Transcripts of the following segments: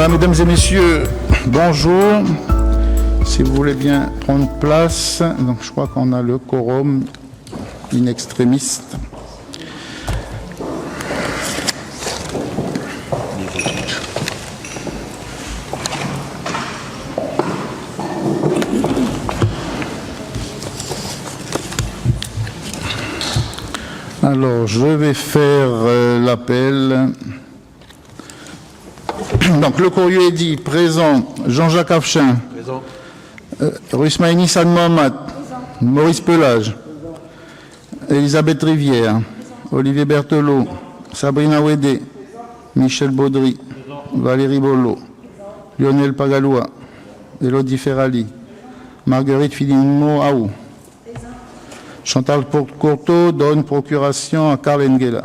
Voilà, mesdames et messieurs, bonjour. Si vous voulez bien prendre place, donc je crois qu'on a le quorum in extremis. Alors, je vais faire l'appel. Donc, le courrier est dit présent Jean-Jacques Afchin, présent. Rusmaïni San Mohamed, Maurice Pelage, Elisabeth Rivière, présent. Olivier Berthelot, présent. Sabrina Ouédé, Michel Baudry, présent. Valérie Bolo, présent. Lionel Pagaloua, Élodie Ferrali, Marguerite Filimo-Aou, Chantal Courteau donne procuration à Karl Engela.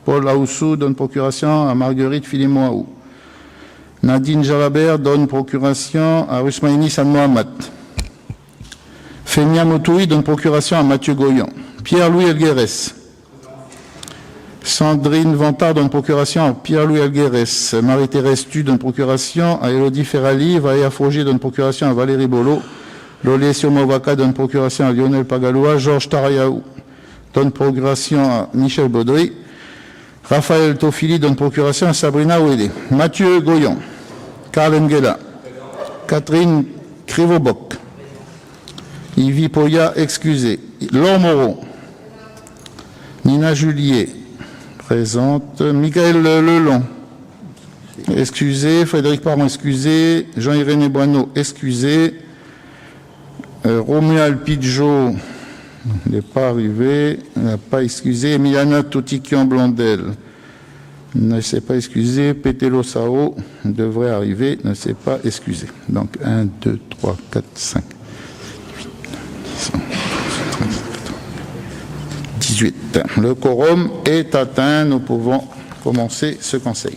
Paul Aoussou donne procuration à Marguerite Filimo-Aou. Nadine Jalabert donne procuration à Rusmaïni San Mohamed. Femia Motoui donne procuration à Mathieu Goyon. Pierre-Louis Elguerès. Sandrine Vantard donne procuration à Pierre-Louis Elguerès. Marie-Thérèse Tu donne procuration à Élodie Ferrali. Valéa Faugier donne procuration à Valérie Bolo. Lolesio Movaka donne procuration à Lionel Pagaloua. Georges Tarayaou donne procuration à Michel Baudry. Raphaël Tofili donne procuration à Sabrina Ouédé. Mathieu Goyon. Karl Engela. Catherine Krivobok. Yvi Poya, excusé. Laure Moreau. Nina Julier, présente. Michael Lelon, excusé. Frédéric Parent, excusé. Jean-Irénée Boineau, excusé. Romuald Pidgeot n'est pas arrivé, n'a pas excusé. Emiliana Totikian-Blondel ne s'est pas excusé. Pételo Sao devrait arriver, ne s'est pas excusé. Donc 1, 2, 3, 4, 5, 8, 9, 10, 18. Le quorum est atteint, nous pouvons commencer ce conseil.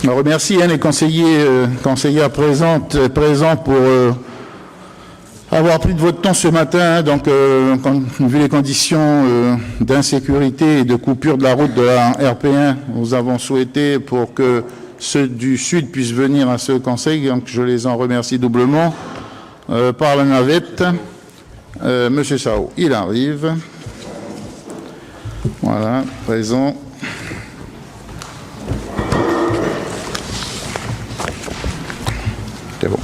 Je remercie les conseillers présents pour avoir pris de votre temps ce matin. Vu les conditions d'insécurité et de coupure de la route de la RP1, nous avons souhaité pour que ceux du Sud puissent venir à ce conseil. Donc, je les en remercie doublement. Par la navette, Monsieur Sao, il arrive. Voilà, présent. C'est bon.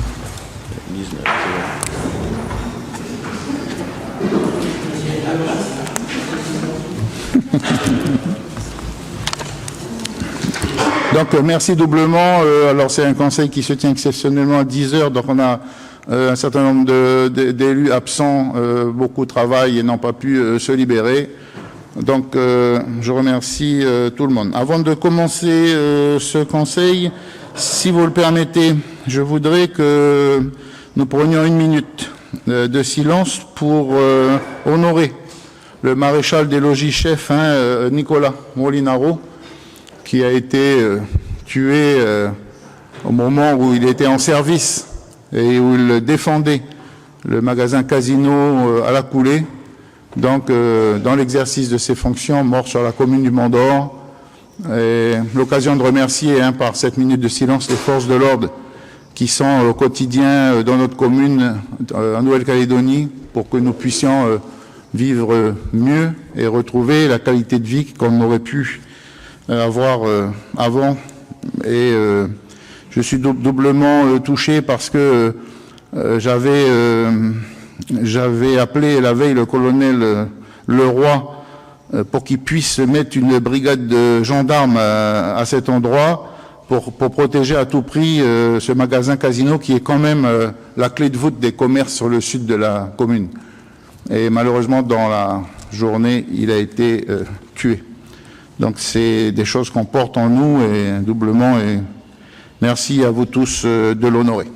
Donc, merci doublement. Alors, c'est un conseil qui se tient exceptionnellement à 10 heures. Donc, on a un certain nombre d'élus absents, beaucoup travaillent et n'ont pas pu se libérer. Donc, je remercie tout le monde. Avant de commencer ce conseil, si vous le permettez, je voudrais que nous prenions une minute de silence pour honorer le maréchal des logis-chefs, Nicolas Molinaro, qui a été tué au moment où il était en service et où il défendait le magasin Casino à la Coulée, donc dans l'exercice de ses fonctions, mort sur la commune du Mont d'Or. Et l'occasion de remercier par cette minute de silence les forces de l'ordre qui sont au quotidien dans notre commune en Nouvelle-Calédonie pour que nous puissions vivre mieux et retrouver la qualité de vie qu'on aurait pu avoir avant. Et je suis doublement touché parce que j'avais appelé la veille le colonel Leroy pour qu'il puisse mettre une brigade de gendarmes à cet endroit pour protéger à tout prix ce magasin Casino qui est quand même la clé de voûte des commerces sur le sud de la commune. Et malheureusement, dans la journée, il a été tué. Donc c'est des choses qu'on porte en nous et doublement. Et merci à vous tous de l'honorer.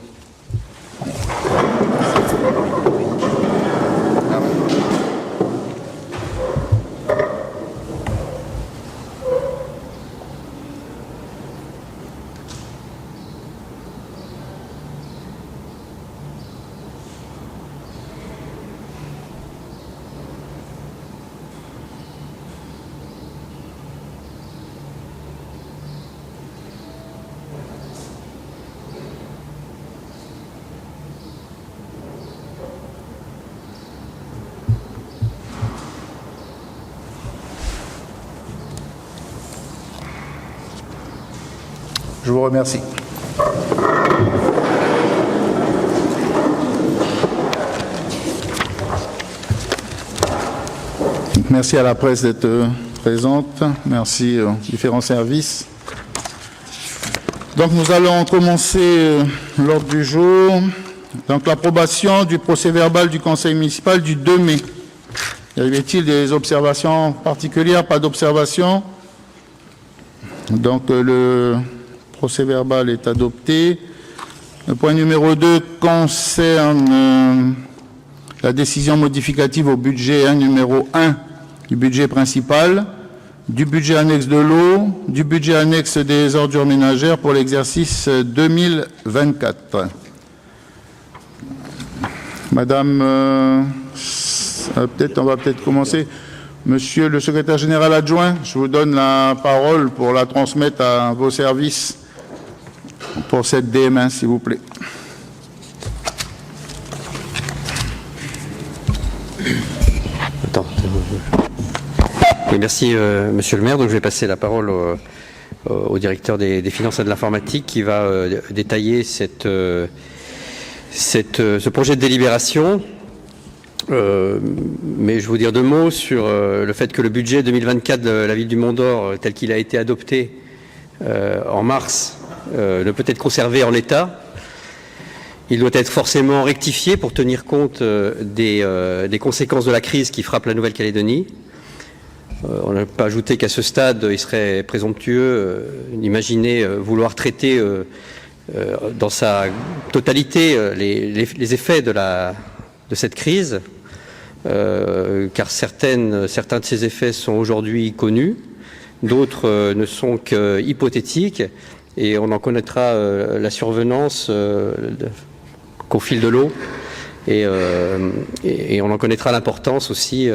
Je vous remercie. Merci à la presse d'être présente. Merci aux différents services. Donc nous allons commencer l'ordre du jour. Donc l'approbation du procès-verbal du Conseil municipal du 2 mai. Y avait-il des observations particulières? Pas d'observation. Donc le procès-verbal est adopté. Le point numéro 2 concerne la décision modificative au budget numéro 1 du budget principal, du budget annexe de l'eau, du budget annexe des ordures ménagères pour l'exercice 2024. Madame, on va peut-être commencer. Monsieur le secrétaire général adjoint, je vous donne la parole pour la transmettre à vos services pour cette DM1, s'il vous plaît. Et merci, monsieur le maire. Donc, je vais passer la parole au directeur des finances et de l'informatique qui va détailler ce projet de délibération. Mais je vais vous dire 2 mots sur le fait que le budget 2024 de la ville du Mont-d'Or, tel qu'il a été adopté en mars, ne peut être conservé en l'état. Il doit être forcément rectifié pour tenir compte des conséquences de la crise qui frappe la Nouvelle-Calédonie. On n'a pas ajouté qu'à ce stade, il serait présomptueux d'imaginer vouloir traiter dans sa totalité les effets de cette crise, car certains de ces effets sont aujourd'hui connus, d'autres ne sont qu'hypothétiques, et on en connaîtra la survenance qu'au fil de l'eau, et on en connaîtra l'importance aussi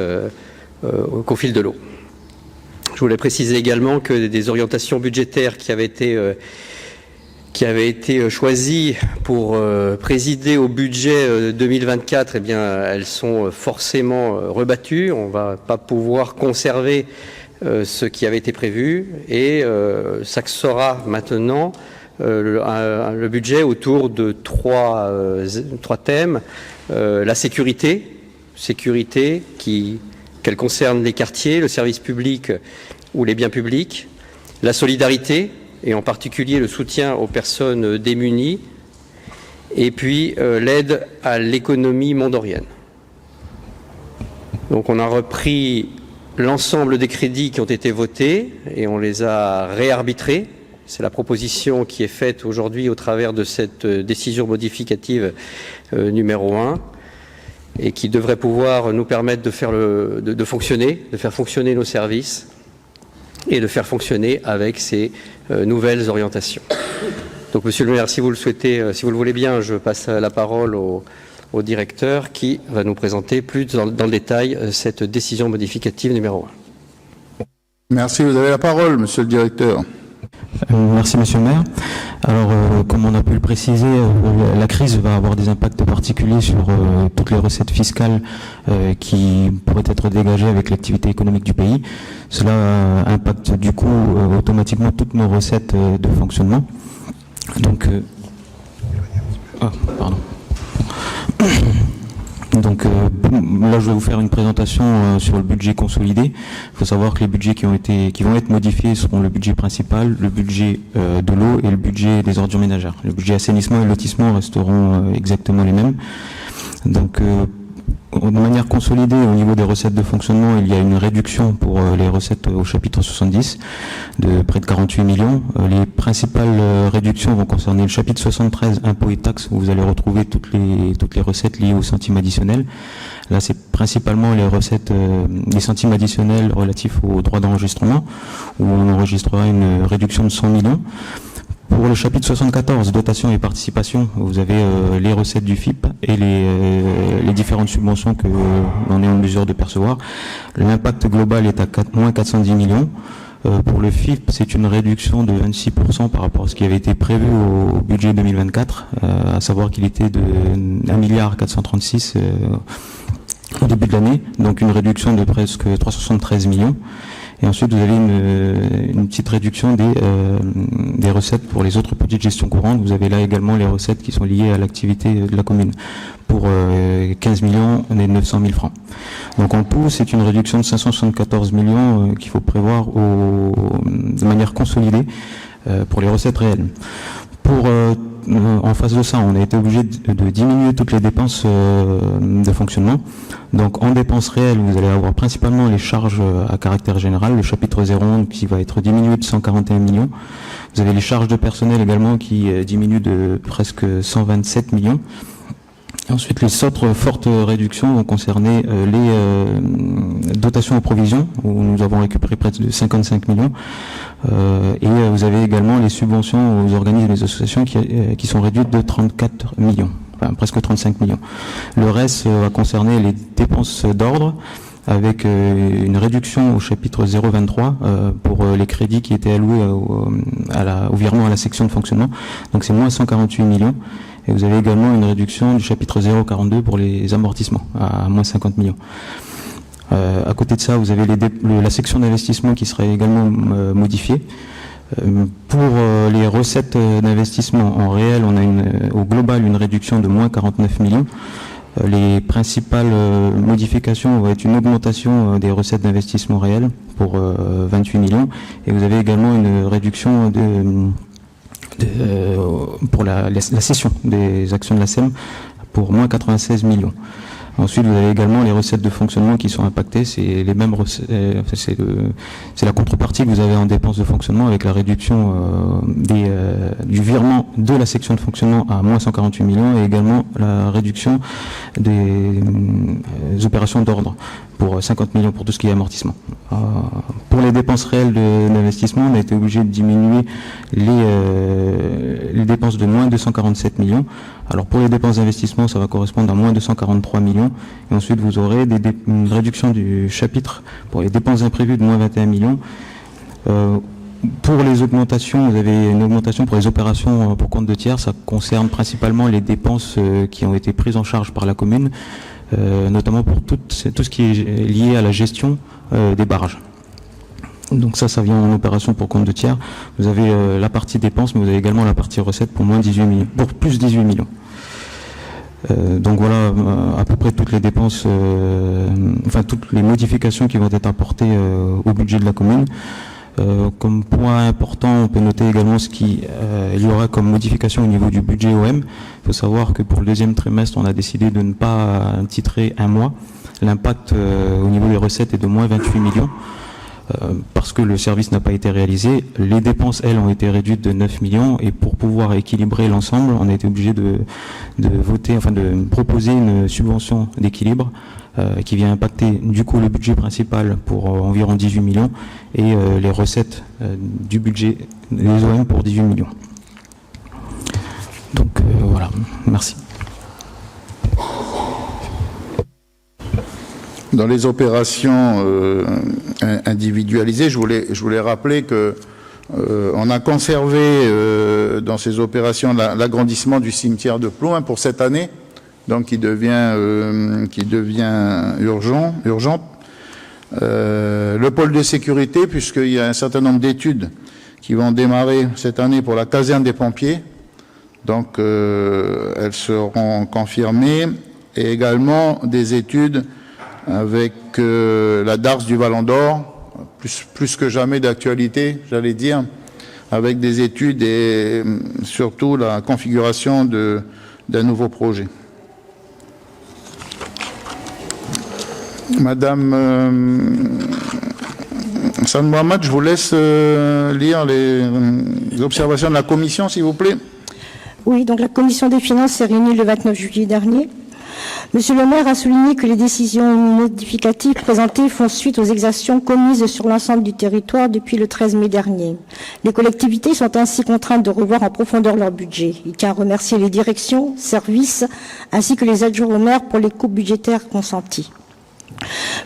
qu'au fil de l'eau. Je voulais préciser également que des orientations budgétaires qui avaient été choisies pour présider au budget 2024, eh bien, elles sont forcément rebattues. On ne va pas pouvoir conserver ce qui avait été prévu et s'axera maintenant le budget autour de trois thèmes. La sécurité qu'elle concerne les quartiers, le service public ou les biens publics, la solidarité, et en particulier le soutien aux personnes démunies, et puis l'aide à l'économie mondorienne. Donc on a repris l'ensemble des crédits qui ont été votés et on les a réarbitrés. C'est la proposition qui est faite aujourd'hui au travers de cette décision modificative numéro 1. Et qui devrait pouvoir nous permettre de faire fonctionner nos services et de faire fonctionner avec ces nouvelles orientations. Donc, monsieur le maire, si vous le souhaitez, si vous le voulez bien, je passe la parole au directeur qui va nous présenter plus dans le détail cette décision modificative numéro 1. Merci, vous avez la parole, monsieur le directeur. Merci monsieur le maire. Alors comme on a pu le préciser, la crise va avoir des impacts particuliers sur toutes les recettes fiscales qui pourraient être dégagées avec l'activité économique du pays. Cela impacte du coup automatiquement toutes nos recettes de fonctionnement. Donc Donc là, je vais vous faire une présentation sur le budget consolidé. Il faut savoir que les budgets qui vont être modifiés seront le budget principal, le budget de l'eau et le budget des ordures ménagères. Le budget assainissement et lotissement resteront exactement les mêmes. Donc de manière consolidée, au niveau des recettes de fonctionnement, il y a une réduction pour les recettes au chapitre 70 de près de 48 millions. Les principales réductions vont concerner le chapitre 73, impôts et taxes, où vous allez retrouver toutes les recettes liées aux centimes additionnels. Là, c'est principalement les recettes, les centimes additionnels relatifs aux droits d'enregistrement, où on enregistrera une réduction de 100 millions. Pour le chapitre 74, dotation et participation, vous avez les recettes du FIP et les différentes subventions que l'on est en mesure de percevoir. L'impact global est à moins 410 millions. Pour le FIP, c'est une réduction de 26% par rapport à ce qui avait été prévu au budget 2024, à savoir qu'il était de 1,436 milliard au début de l'année, donc une réduction de presque 373 millions. Et ensuite, vous avez une petite réduction des recettes pour les autres budgets de gestion courante. Vous avez là également les recettes qui sont liées à l'activité de la commune pour 15 millions et 900 000 francs. Donc en tout, c'est une réduction de 574 millions qu'il faut prévoir de manière consolidée pour les recettes réelles. En face de ça, on a été obligé de diminuer toutes les dépenses de fonctionnement. Donc en dépenses réelles, vous allez avoir principalement les charges à caractère général, le chapitre 0 qui va être diminué de 141 millions. Vous avez les charges de personnel également qui diminuent de presque 127 millions. Et ensuite, les autres fortes réductions vont concerner les dotations aux provisions, où nous avons récupéré près de 55 millions. Et vous avez également les subventions aux organismes et les associations qui sont réduites de 34 millions, enfin presque 35 millions. Le reste va concerner les dépenses d'ordre, avec une réduction au chapitre 023 pour les crédits qui étaient alloués au virement à la section de fonctionnement. Donc c'est moins 148 millions. Et vous avez également une réduction du chapitre 042 pour les amortissements à moins 50 millions. À côté de ça, vous avez la section d'investissement qui sera également modifiée. Pour les recettes d'investissement en réel, on a au global une réduction de moins 49 millions. Les principales modifications vont être une augmentation des recettes d'investissement réel pour 28 millions. Et vous avez également une réduction pour la cession des actions de la SEM pour moins 96 millions. Ensuite, vous avez également les recettes de fonctionnement qui sont impactées. C'est les mêmes recettes, c'est la contrepartie que vous avez en dépenses de fonctionnement avec la réduction du virement de la section de fonctionnement à moins 148 millions et également la réduction des opérations d'ordre pour 50 millions pour tout ce qui est amortissement. Pour les dépenses réelles d'investissement, on a été obligé de diminuer les dépenses de moins 247 millions. Alors pour les dépenses d'investissement, ça va correspondre à moins 243 millions. Et ensuite, vous aurez une réduction du chapitre pour les dépenses imprévues de moins 21 millions. Pour les augmentations, vous avez une augmentation pour les opérations pour compte de tiers. Ça concerne principalement les dépenses qui ont été prises en charge par la commune, notamment pour tout ce qui est lié à la gestion des barrages. Donc ça vient en opération pour compte de tiers. Vous avez la partie dépenses, mais vous avez également la partie recettes pour moins 18 millions, pour plus 18 millions. Donc voilà à peu près toutes les dépenses, toutes les modifications qui vont être apportées au budget de la commune. Comme point important, on peut noter également il y aura comme modification au niveau du budget OM. Il faut savoir que pour le deuxième trimestre, on a décidé de ne pas titrer un mois. L'impact au niveau des recettes est de moins 28 millions. Parce que le service n'a pas été réalisé. Les dépenses, elles, ont été réduites de 9 millions et pour pouvoir équilibrer l'ensemble, on a été obligé de proposer une subvention d'équilibre qui vient impacter du coup le budget principal pour environ 18 millions et les recettes du budget des OM pour 18 millions. Donc voilà, merci. Dans les opérations individualisées, je voulais rappeler que on a conservé dans ces opérations l'agrandissement du cimetière de Plouin pour cette année, donc qui devient urgent. Le pôle de sécurité, puisqu'il y a un certain nombre d'études qui vont démarrer cette année pour la caserne des pompiers, donc elles seront confirmées, et également des études avec la DARS du Vallon d'Or, plus que jamais d'actualité, j'allais dire, avec des études et surtout la configuration d'un nouveau projet. Madame San Mohamed, je vous laisse lire les observations de la commission, s'il vous plaît. Oui, donc la commission des finances s'est réunie le 29 juillet dernier. Monsieur le maire a souligné que les décisions modificatives présentées font suite aux exactions commises sur l'ensemble du territoire depuis le 13 mai dernier. Les collectivités sont ainsi contraintes de revoir en profondeur leur budget. Il tient à remercier les directions, services, ainsi que les adjoints au maire pour les coupes budgétaires consenties.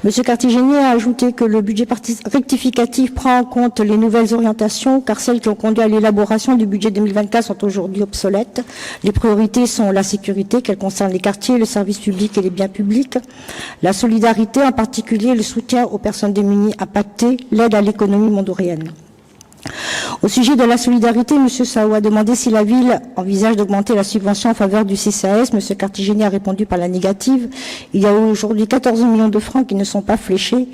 Monsieur Cartigénier a ajouté que le budget rectificatif prend en compte les nouvelles orientations, car celles qui ont conduit à l'élaboration du budget 2024 sont aujourd'hui obsolètes. Les priorités sont la sécurité, qu'elle concerne les quartiers, le service public et les biens publics, la solidarité, en particulier le soutien aux personnes démunies impactées, l'aide à l'économie mondorienne. Au sujet de la solidarité, M. Sao a demandé si la ville envisage d'augmenter la subvention en faveur du CCAS. M. Cartigénier a répondu par la négative. Il y a aujourd'hui 14 millions de francs qui ne sont pas fléchés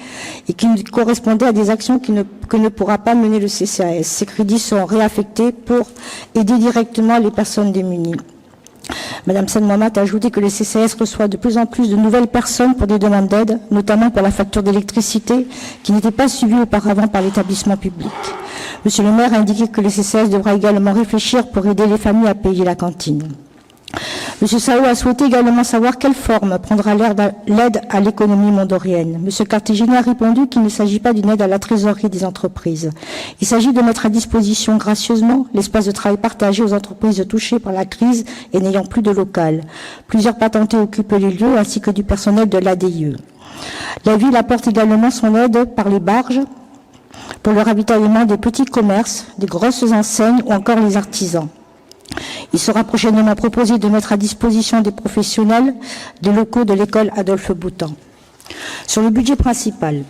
et qui correspondaient à des actions que ne pourra pas mener le CCAS. Ces crédits sont réaffectés pour aider directement les personnes démunies. Madame Sen Mohamed a ajouté que le CCAS reçoit de plus en plus de nouvelles personnes pour des demandes d'aide, notamment pour la facture d'électricité, qui n'était pas suivie auparavant par l'établissement public. Monsieur le maire a indiqué que le CCAS devra également réfléchir pour aider les familles à payer la cantine. Monsieur Sao a souhaité également savoir quelle forme prendra l'aide à l'économie mondorienne. Monsieur Cartigénier a répondu qu'il ne s'agit pas d'une aide à la trésorerie des entreprises. Il s'agit de mettre à disposition gracieusement l'espace de travail partagé aux entreprises touchées par la crise et n'ayant plus de local. Plusieurs patentés occupent les lieux ainsi que du personnel de l'ADIE. La ville apporte également son aide par les barges pour le ravitaillement des petits commerces, des grosses enseignes ou encore les artisans. Il sera prochainement proposé de mettre à disposition des professionnels des locaux de l'école Adolphe Boutan. Sur le budget principal,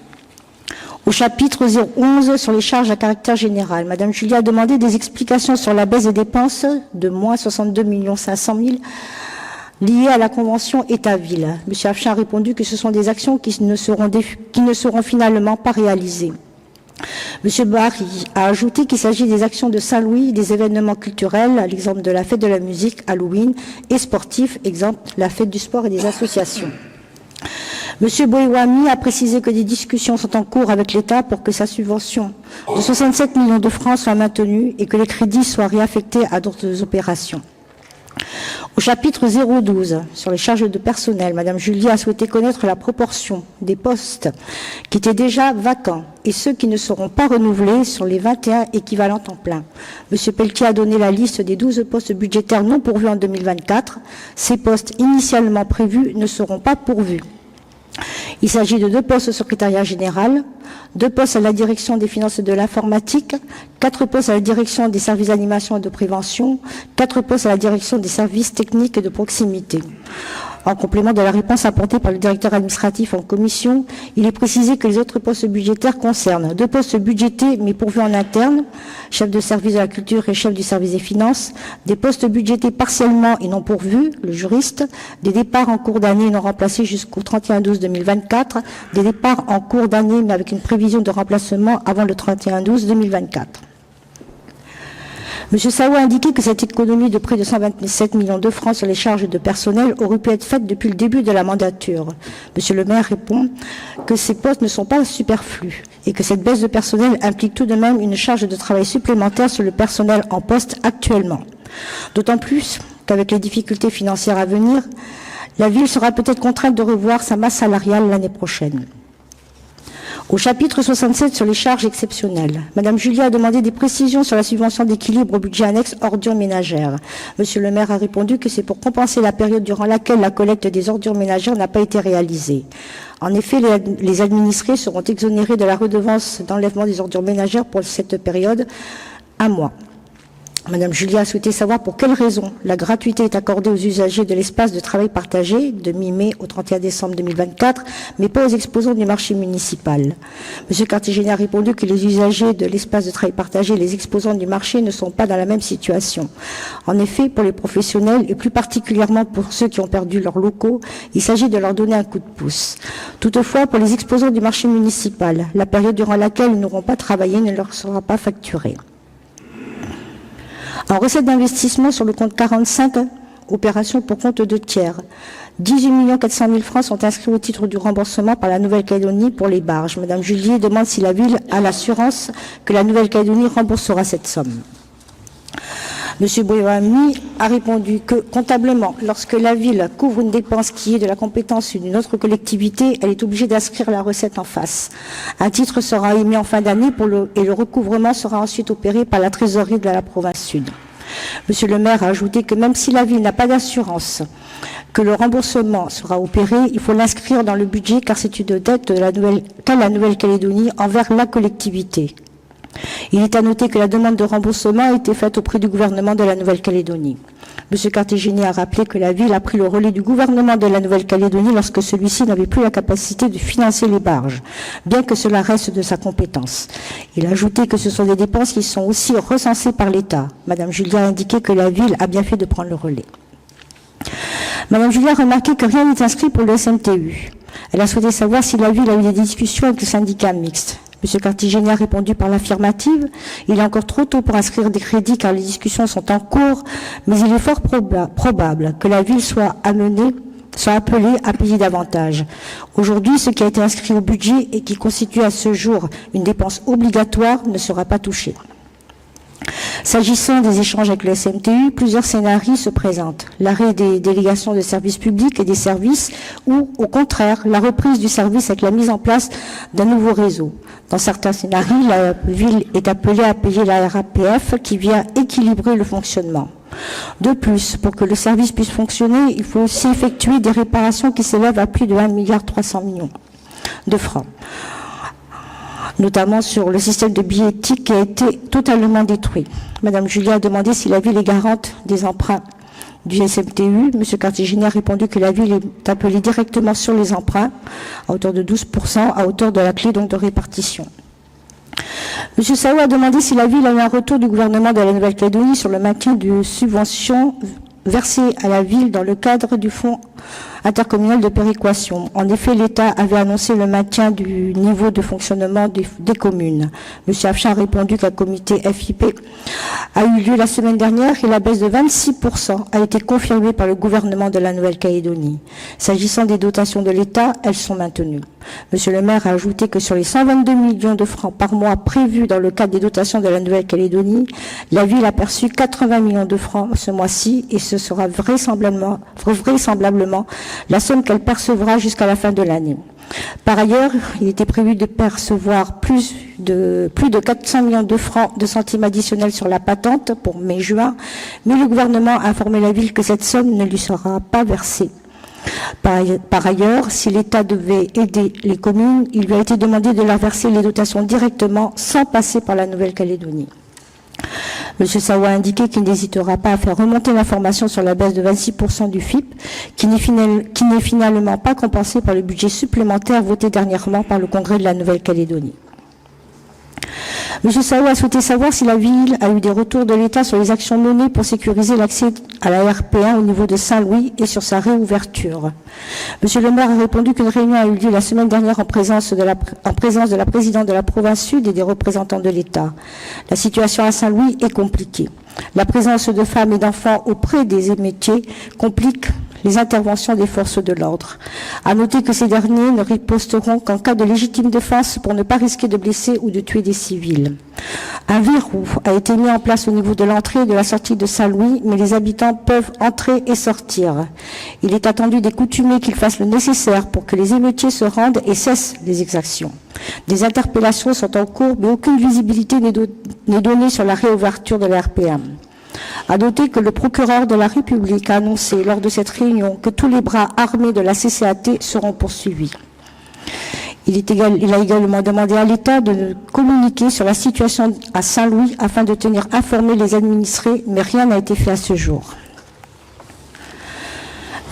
au chapitre 011 sur les charges à caractère général, Madame Julia a demandé des explications sur la baisse des dépenses de moins 62 500 000 liées à la convention État-Ville. Monsieur Afchin a répondu que ce sont des actions qui ne seront finalement pas réalisées. Monsieur Barry a ajouté qu'il s'agit des actions de Saint-Louis, des événements culturels, à l'exemple de la fête de la musique, Halloween, et sportifs, exemple la fête du sport et des associations. Monsieur Boiwami a précisé que des discussions sont en cours avec l'État pour que sa subvention de 67 millions de francs soit maintenue et que les crédits soient réaffectés à d'autres opérations. Au chapitre 012, sur les charges de personnel, Madame Julie a souhaité connaître la proportion des postes qui étaient déjà vacants et ceux qui ne seront pas renouvelés sur les 21 équivalents temps plein. Monsieur Pelletier a donné la liste des 12 postes budgétaires non pourvus en 2024. Ces postes initialement prévus ne seront pas pourvus. Il s'agit de 2 postes au secrétariat général, 2 postes à la direction des finances et de l'informatique, 4 postes à la direction des services d'animation et de prévention, 4 postes à la direction des services techniques et de proximité. En complément de la réponse apportée par le directeur administratif en commission, il est précisé que les autres postes budgétaires concernent 2 postes budgétés mais pourvus en interne, chef de service de la culture et chef du service des finances, des postes budgétés partiellement et non pourvus, le juriste, des départs en cours d'année non remplacés jusqu'au 31/12/2024, des départs en cours d'année mais avec une prévision de remplacement avant le 31/12/2024. M. Sao a indiqué que cette économie de près de 127 millions de francs sur les charges de personnel aurait pu être faite depuis le début de la mandature. M. le maire répond que ces postes ne sont pas superflus et que cette baisse de personnel implique tout de même une charge de travail supplémentaire sur le personnel en poste actuellement. D'autant plus qu'avec les difficultés financières à venir, la ville sera peut-être contrainte de revoir sa masse salariale l'année prochaine. Au chapitre 67 sur les charges exceptionnelles, Madame Julia a demandé des précisions sur la subvention d'équilibre au budget annexe ordures ménagères. Monsieur le maire a répondu que c'est pour compenser la période durant laquelle la collecte des ordures ménagères n'a pas été réalisée. En effet, les administrés seront exonérés de la redevance d'enlèvement des ordures ménagères pour cette période, 1 mois. Madame Julia a souhaité savoir pour quelles raisons la gratuité est accordée aux usagers de l'espace de travail partagé de mi-mai au 31 décembre 2024, mais pas aux exposants du marché municipal. Monsieur Cartigénier a répondu que les usagers de l'espace de travail partagé et les exposants du marché ne sont pas dans la même situation. En effet, pour les professionnels et plus particulièrement pour ceux qui ont perdu leurs locaux, il s'agit de leur donner un coup de pouce. Toutefois, pour les exposants du marché municipal, la période durant laquelle ils n'auront pas travaillé ne leur sera pas facturée. En recette d'investissement sur le compte 45, opération pour compte de tiers, 18 400 000 francs sont inscrits au titre du remboursement par la Nouvelle-Calédonie pour les barges. Madame Julier demande si la ville a l'assurance que la Nouvelle-Calédonie remboursera cette somme. Monsieur Boiwami a répondu que, comptablement, lorsque la ville couvre une dépense qui est de la compétence d'une autre collectivité, elle est obligée d'inscrire la recette en face. Un titre sera émis en fin d'année et le recouvrement sera ensuite opéré par la trésorerie de la province sud. Monsieur le maire a ajouté que même si la ville n'a pas d'assurance que le remboursement sera opéré, il faut l'inscrire dans le budget car c'est une dette qu'a la Nouvelle-Calédonie envers la collectivité. Il est à noter que la demande de remboursement a été faite auprès du gouvernement de la Nouvelle-Calédonie. M. Cartégénie a rappelé que la ville a pris le relais du gouvernement de la Nouvelle-Calédonie lorsque celui-ci n'avait plus la capacité de financer les barges, bien que cela reste de sa compétence. Il a ajouté que ce sont des dépenses qui sont aussi recensées par l'État. Mme Julia a indiqué que la ville a bien fait de prendre le relais. Mme Julia a remarqué que rien n'est inscrit pour le SMTU. Elle a souhaité savoir si la ville a eu des discussions avec le syndicat mixte. M. Cartégénie a répondu par l'affirmative. Il est encore trop tôt pour inscrire des crédits car les discussions sont en cours, mais il est fort probable que la ville soit appelée à payer davantage. Aujourd'hui, ce qui a été inscrit au budget et qui constitue à ce jour une dépense obligatoire ne sera pas touché. S'agissant des échanges avec le SMTU, plusieurs scénarios se présentent. L'arrêt des délégations de services publics et des services ou, au contraire, la reprise du service avec la mise en place d'un nouveau réseau. Dans certains scénarios, la ville est appelée à payer la RAPF qui vient équilibrer le fonctionnement. De plus, pour que le service puisse fonctionner, il faut aussi effectuer des réparations qui s'élèvent à plus de 1,3 milliard de francs, notamment sur le système de billettique qui a été totalement détruit. Madame Julia a demandé si la ville est garante des emprunts du SMTU. Monsieur Cartégénie a répondu que la ville est appelée directement sur les emprunts à hauteur de 12%, à hauteur de la clé donc de répartition. Monsieur Sao a demandé si la ville a eu un retour du gouvernement de la Nouvelle-Calédonie sur le maintien de subventions versées à la ville dans le cadre du fonds intercommunal de péréquation. En effet, l'État avait annoncé le maintien du niveau de fonctionnement des communes. M. Afchin a répondu qu'un comité FIP a eu lieu la semaine dernière et la baisse de 26% a été confirmée par le gouvernement de la Nouvelle-Calédonie. S'agissant des dotations de l'État, elles sont maintenues. M. le maire a ajouté que sur les 122 millions de francs par mois prévus dans le cadre des dotations de la Nouvelle-Calédonie, la ville a perçu 80 millions de francs ce mois-ci et ce sera vraisemblablement la somme qu'elle percevra jusqu'à la fin de l'année. Par ailleurs, il était prévu de percevoir plus de 400 millions de francs de centimes additionnels sur la patente pour mai-juin, mais le gouvernement a informé la ville que cette somme ne lui sera pas versée. Par ailleurs, si l'État devait aider les communes, il lui a été demandé de leur verser les dotations directement sans passer par la Nouvelle-Calédonie. M. Sao a indiqué qu'il n'hésitera pas à faire remonter l'information sur la baisse de 26% du FIP, qui n'est finalement pas compensée par le budget supplémentaire voté dernièrement par le Congrès de la Nouvelle-Calédonie. M. Sao a souhaité savoir si la ville a eu des retours de l'État sur les actions menées pour sécuriser l'accès à la RP1 au niveau de Saint-Louis et sur sa réouverture. M. le maire a répondu qu'une réunion a eu lieu la semaine dernière en présence de la présidente de la province sud et des représentants de l'État. La situation à Saint-Louis est compliquée. La présence de femmes et d'enfants auprès des émeutiers complique les interventions des forces de l'ordre. À noter que ces derniers ne riposteront qu'en cas de légitime défense pour ne pas risquer de blesser ou de tuer des civils. Un verrou a été mis en place au niveau de l'entrée et de la sortie de Saint-Louis, mais les habitants peuvent entrer et sortir. Il est attendu des coutumiers qu'ils fassent le nécessaire pour que les émeutiers se rendent et cessent les exactions. Des interpellations sont en cours, mais aucune visibilité n'est donnée sur la réouverture de la RPM. À noter que le procureur de la République a annoncé lors de cette réunion que tous les bras armés de la CCAT seront poursuivis. Il a également demandé à l'État de communiquer sur la situation à Saint-Louis afin de tenir informés les administrés, mais rien n'a été fait à ce jour.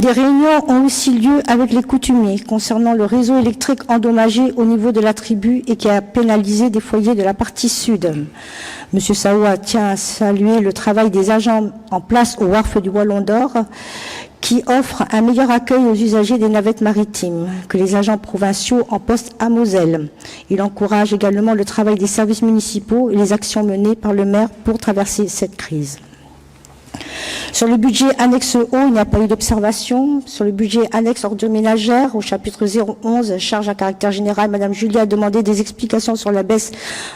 Des réunions ont aussi lieu avec les coutumiers concernant le réseau électrique endommagé au niveau de la tribu et qui a pénalisé des foyers de la partie sud. M. Saoua tient à saluer le travail des agents en place au wharf du Wallon d'Or qui offre un meilleur accueil aux usagers des navettes maritimes que les agents provinciaux en poste à Moselle. Il encourage également le travail des services municipaux et les actions menées par le maire pour traverser cette crise. Sur le budget annexe O, il n'y a pas eu d'observation. Sur le budget annexe ordures ménagères, au chapitre 011, charge à caractère général, Mme Julia a demandé des explications sur la baisse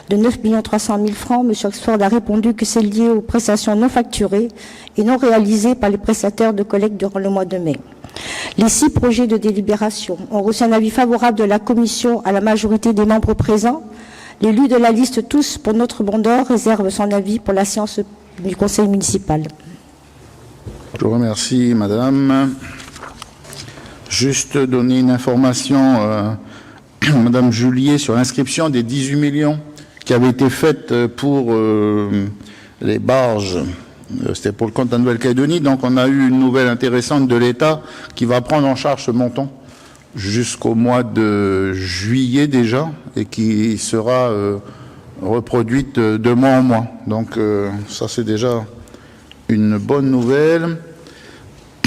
de 9 300 000 francs. M. Oxford a répondu que c'est lié aux prestations non facturées et non réalisées par les prestataires de collecte durant le mois de mai. Les 6 projets de délibération ont reçu un avis favorable de la Commission à la majorité des membres présents. L'élu de la liste Tous pour notre Bondor réserve son avis pour la séance du conseil municipal. Je vous remercie, madame. Juste donner une information, madame Julier, sur l'inscription des 18 millions qui avaient été faites pour les barges. C'était pour le compte de la Nouvelle-Calédonie. Donc, on a eu une nouvelle intéressante de l'État qui va prendre en charge ce montant jusqu'au mois de juillet déjà et qui sera reproduite de mois en mois. Donc, ça, c'est déjà une bonne nouvelle.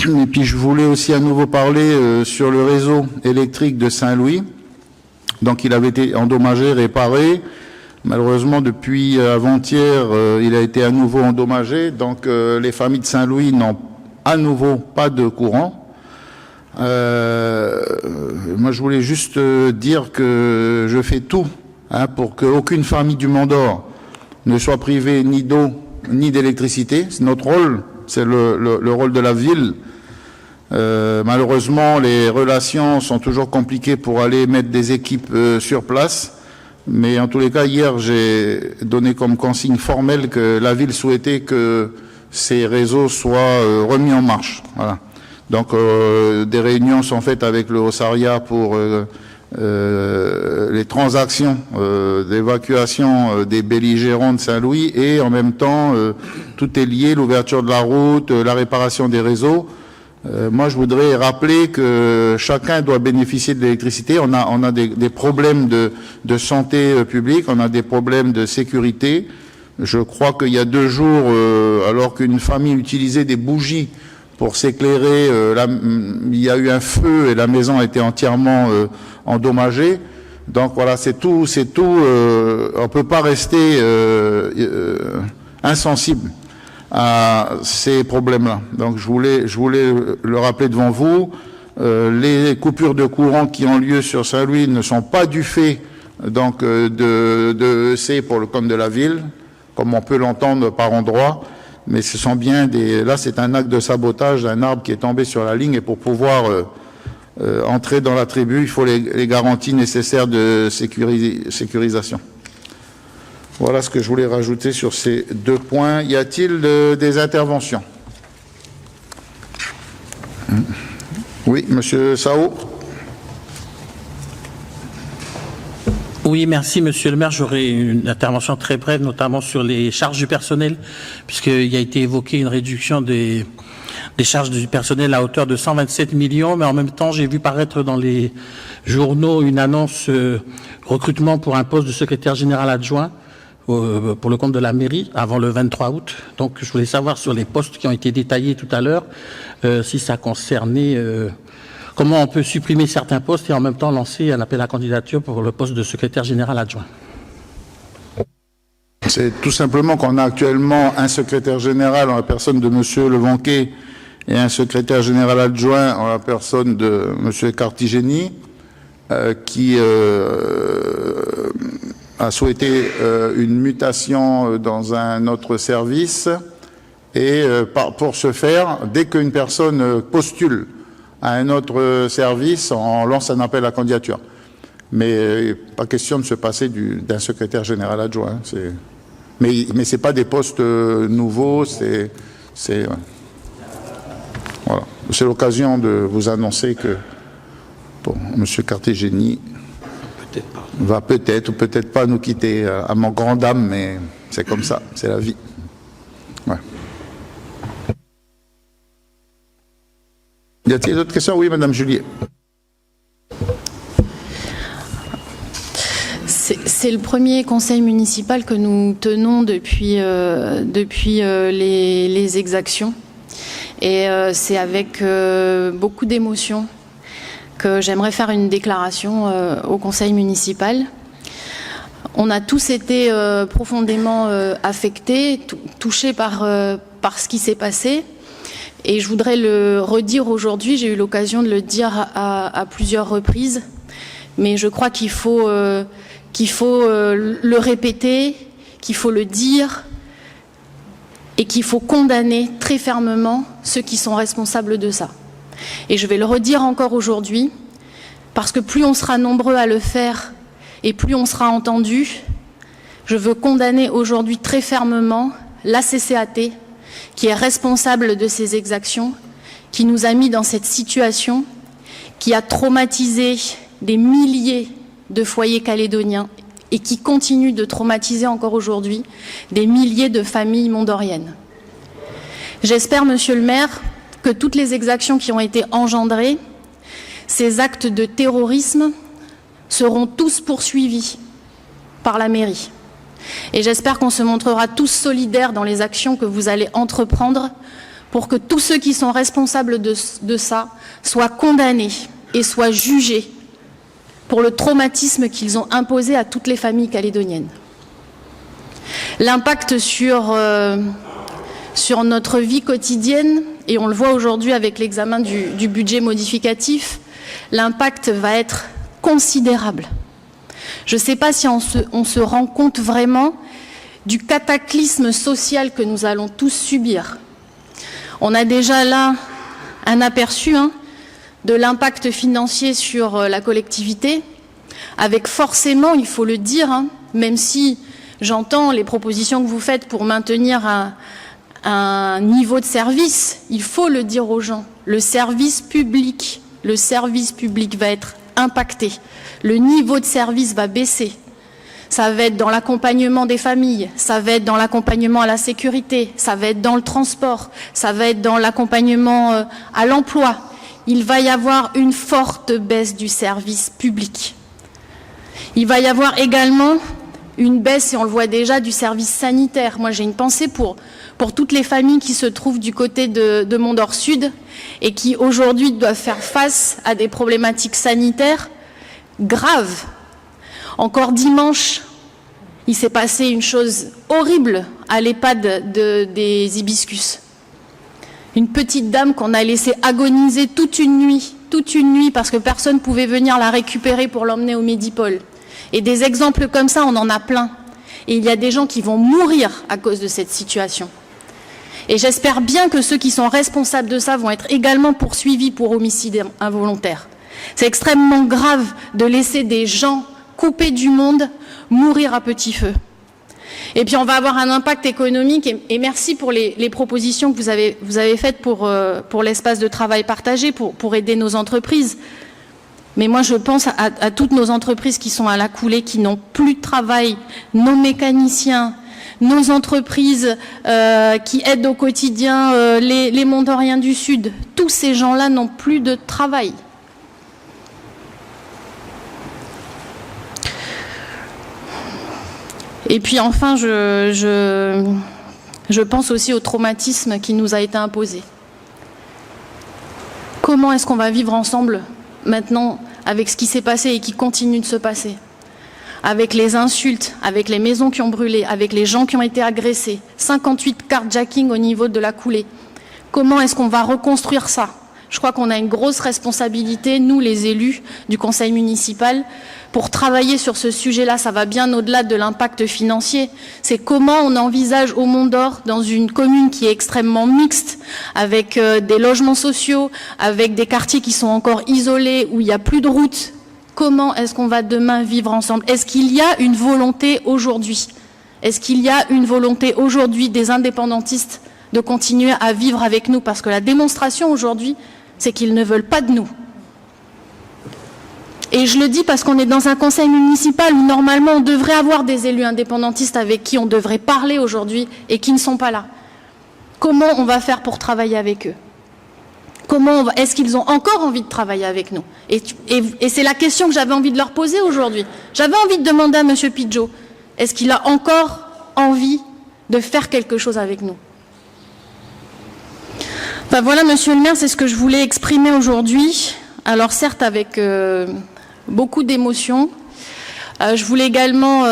Et puis, je voulais aussi à nouveau parler sur le réseau électrique de Saint-Louis. Donc, il avait été endommagé, réparé. Malheureusement, depuis avant-hier, il a été à nouveau endommagé. Donc, les familles de Saint-Louis n'ont à nouveau pas de courant. Moi, je voulais juste dire que je fais tout pour qu'aucune famille du Mont-d'Or ne soit privée ni d'eau ni d'électricité. C'est notre rôle, c'est le rôle de la ville. Malheureusement, les relations sont toujours compliquées pour aller mettre des équipes sur place. Mais en tous les cas, hier, j'ai donné comme consigne formelle que la ville souhaitait que ces réseaux soient remis en marche. Voilà. Donc, des réunions sont faites avec le Haut-Saria pour les transactions d'évacuation des belligérants de Saint-Louis et en même temps, tout est lié, l'ouverture de la route, la réparation des réseaux. Moi, je voudrais rappeler que chacun doit bénéficier de l'électricité. On a des problèmes de santé publique, on a des problèmes de sécurité. Je crois qu'il y a 2 jours, alors qu'une famille utilisait des bougies pour s'éclairer, il y a eu un feu et la maison a été entièrement endommagée. Donc voilà, c'est tout. On peut pas rester insensible à ces problèmes-là. Donc je voulais le rappeler devant vous. Les coupures de courant qui ont lieu sur Saint-Louis ne sont pas du fait donc de EC pour le compte de la ville, comme on peut l'entendre par endroits, mais ce sont bien là c'est un acte de sabotage d'un arbre qui est tombé sur la ligne et pour pouvoir entrer dans la tribu, il faut les garanties nécessaires de sécurisation. Voilà ce que je voulais rajouter sur ces 2 points. Y a-t-il des interventions? Oui, Monsieur Sao. Oui, merci, Monsieur le maire. J'aurai une intervention très brève, notamment sur les charges du personnel, puisqu'il a été évoqué une réduction des charges du personnel à hauteur de 127 millions, mais en même temps, j'ai vu paraître dans les journaux une annonce recrutement pour un poste de secrétaire général adjoint pour le compte de la mairie avant le 23 août. Donc, je voulais savoir sur les postes qui ont été détaillés tout à l'heure, si ça concernait comment on peut supprimer certains postes et en même temps lancer un appel à candidature pour le poste de secrétaire général adjoint. C'est tout simplement qu'on a actuellement un secrétaire général en la personne de Monsieur Levanquet et un secrétaire général adjoint en la personne de Monsieur Cartigény qui a souhaité une mutation dans un autre service et pour ce faire, dès qu'une personne postule à un autre service, on lance un appel à candidature. Mais pas question de se passer d'un secrétaire général adjoint. Mais c'est pas des postes nouveaux, voilà. C'est l'occasion de vous annoncer que Monsieur Cartigény va peut-être ou peut-être pas nous quitter à mon grand dame, mais c'est comme ça, c'est la vie. Ouais. Y a-t-il d'autres questions? Oui, Madame Julier. C'est le premier conseil municipal que nous tenons depuis les exactions. Et c'est avec beaucoup d'émotion que j'aimerais faire une déclaration au conseil municipal. On a tous été profondément affectés, touchés par ce qui s'est passé. Et je voudrais le redire aujourd'hui, j'ai eu l'occasion de le dire à plusieurs reprises, mais je crois qu'il faut le répéter, qu'il faut le dire et qu'il faut condamner très fermement ceux qui sont responsables de ça. Et je vais le redire encore aujourd'hui, parce que plus on sera nombreux à le faire et plus on sera entendu, je veux condamner aujourd'hui très fermement la CCAT, qui est responsable de ces exactions, qui nous a mis dans cette situation, qui a traumatisé des milliers de foyers calédoniens et qui continue de traumatiser encore aujourd'hui des milliers de familles mondoriennes. J'espère, Monsieur le maire, que toutes les exactions qui ont été engendrées, ces actes de terrorisme, seront tous poursuivis par la mairie. Et j'espère qu'on se montrera tous solidaires dans les actions que vous allez entreprendre pour que tous ceux qui sont responsables de ça soient condamnés et soient jugés pour le traumatisme qu'ils ont imposé à toutes les familles calédoniennes. L'impact sur notre vie quotidienne, et on le voit aujourd'hui avec l'examen du budget modificatif, l'impact va être considérable. Je ne sais pas si on se rend compte vraiment du cataclysme social que nous allons tous subir. On a déjà là un aperçu de l'impact financier sur la collectivité, avec forcément, il faut le dire, même si j'entends les propositions que vous faites pour maintenir un niveau de service, il faut le dire aux gens, le service public va être impacté, le niveau de service va baisser. Ça va être dans l'accompagnement des familles, ça va être dans l'accompagnement à la sécurité, ça va être dans le transport, ça va être dans l'accompagnement à l'emploi. Il va y avoir une forte baisse du service public. Il va y avoir également une baisse, et on le voit déjà, du service sanitaire. Moi, j'ai une pensée pour toutes les familles qui se trouvent du côté de Mondor Sud et qui aujourd'hui doivent faire face à des problématiques sanitaires graves. Encore dimanche, il s'est passé une chose horrible à l'EHPAD des Hibiscus. Une petite dame qu'on a laissée agoniser toute une nuit parce que personne ne pouvait venir la récupérer pour l'emmener au Médipôle. Et des exemples comme ça, on en a plein. Et il y a des gens qui vont mourir à cause de cette situation. Et j'espère bien que ceux qui sont responsables de ça vont être également poursuivis pour homicide involontaire. C'est extrêmement grave de laisser des gens coupés du monde mourir à petit feu. Et puis on va avoir un impact économique, et merci pour les propositions que vous avez faites pour l'espace de travail partagé, pour aider nos entreprises. Mais moi je pense à toutes nos entreprises qui sont à la coulée, qui n'ont plus de travail, nos mécaniciens, nos entreprises qui aident au quotidien les Mondoriens du Sud. Tous ces gens-là n'ont plus de travail. Et puis enfin, je pense aussi au traumatisme qui nous a été imposé. Comment est-ce qu'on va vivre ensemble maintenant avec ce qui s'est passé et qui continue de se passer? Avec les insultes, avec les maisons qui ont brûlé, avec les gens qui ont été agressés, 58 carjacking au niveau de la coulée. Comment est-ce qu'on va reconstruire ça? Je crois qu'on a une grosse responsabilité, nous les élus du conseil municipal, pour travailler sur ce sujet-là. Ça va bien au-delà de l'impact financier. C'est comment on envisage au Mont-d'Or, dans une commune qui est extrêmement mixte, avec des logements sociaux, avec des quartiers qui sont encore isolés, où il n'y a plus de routes. Comment est-ce qu'on va demain vivre ensemble? Est-ce qu'il y a une volonté aujourd'hui? Est-ce qu'il y a une volonté aujourd'hui des indépendantistes de continuer à vivre avec nous? Parce que la démonstration aujourd'hui, c'est qu'ils ne veulent pas de nous. Et je le dis parce qu'on est dans un conseil municipal où normalement on devrait avoir des élus indépendantistes avec qui on devrait parler aujourd'hui et qui ne sont pas là. Comment on va faire pour travailler avec eux? Est-ce qu'ils ont encore envie de travailler avec nous? Et c'est la question que j'avais envie de leur poser aujourd'hui. J'avais envie de demander à M. Pidgeot, est-ce qu'il a encore envie de faire quelque chose avec nous? Enfin voilà, Monsieur le maire, c'est ce que je voulais exprimer aujourd'hui. Alors certes avec beaucoup d'émotion. Je voulais également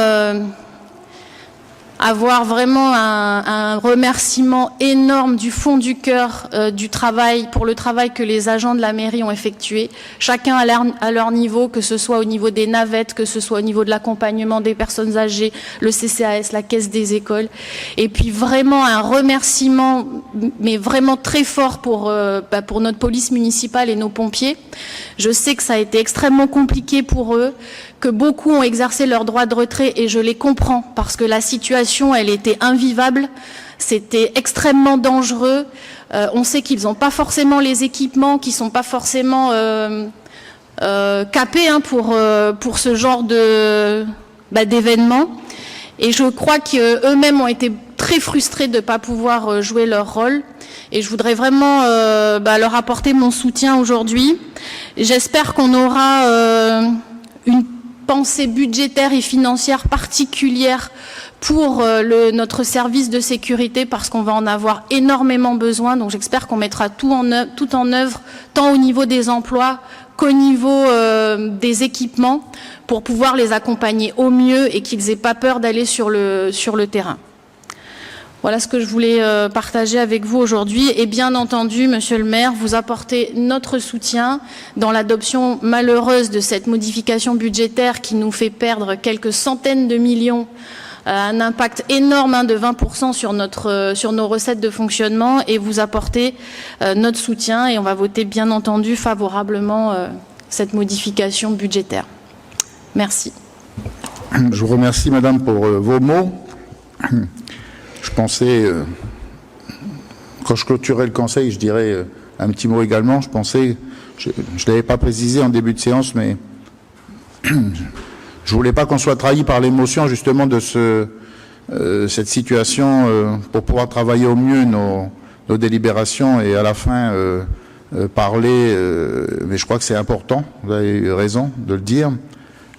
avoir vraiment un remerciement énorme du fond du cœur pour le travail que les agents de la mairie ont effectué, chacun à leur niveau, que ce soit au niveau des navettes, que ce soit au niveau de l'accompagnement des personnes âgées, le CCAS, la caisse des écoles, et puis vraiment un remerciement, mais vraiment très fort pour notre police municipale et nos pompiers. Je sais que ça a été extrêmement compliqué pour eux, que beaucoup ont exercé leur droit de retrait, et je les comprends parce que la situation, elle était invivable. C'était extrêmement dangereux. On sait qu'ils n'ont pas forcément les équipements, qu'ils sont pas forcément capés pour ce genre d'événements. Et je crois qu'eux-mêmes ont été très frustrés de ne pas pouvoir jouer leur rôle. Et je voudrais vraiment leur apporter mon soutien aujourd'hui. J'espère qu'on aura une pensée budgétaire et financière particulière pour notre service de sécurité, parce qu'on va en avoir énormément besoin. Donc j'espère qu'on mettra tout en œuvre, tant au niveau des emplois qu'au niveau des équipements, pour pouvoir les accompagner au mieux et qu'ils n'aient pas peur d'aller sur le terrain. Voilà ce que je voulais partager avec vous aujourd'hui. Et bien entendu, Monsieur le maire, vous apportez notre soutien dans l'adoption malheureuse de cette modification budgétaire qui nous fait perdre quelques centaines de millions, un impact énorme de 20% sur nos recettes de fonctionnement, et vous apportez notre soutien, et on va voter bien entendu favorablement cette modification budgétaire. Merci. Je vous remercie, madame, pour vos mots. Je pensais, quand je clôturais le conseil, je dirais un petit mot également. Je pensais, je ne l'avais pas précisé en début de séance, mais je voulais pas qu'on soit trahi par l'émotion justement de cette situation, pour pouvoir travailler au mieux nos délibérations et à la fin parler. Mais je crois que c'est important. Vous avez eu raison de le dire.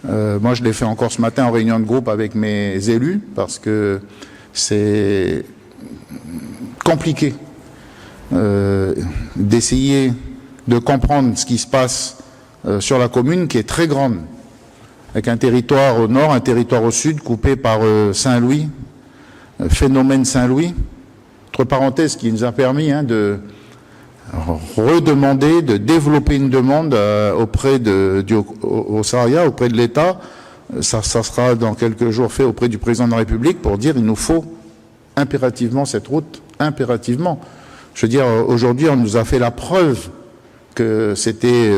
Moi, je l'ai fait encore ce matin en réunion de groupe avec mes élus, parce que c'est compliqué d'essayer de comprendre ce qui se passe sur la commune, qui est très grande, avec un territoire au nord, un territoire au sud, coupé par Saint-Louis, phénomène Saint-Louis, entre parenthèses, qui nous a permis de redemander, de développer une demande auprès au Sahara, auprès de l'État. Ça sera dans quelques jours fait auprès du président de la République pour dire il nous faut impérativement cette route, impérativement. Je veux dire, aujourd'hui, on nous a fait la preuve que c'était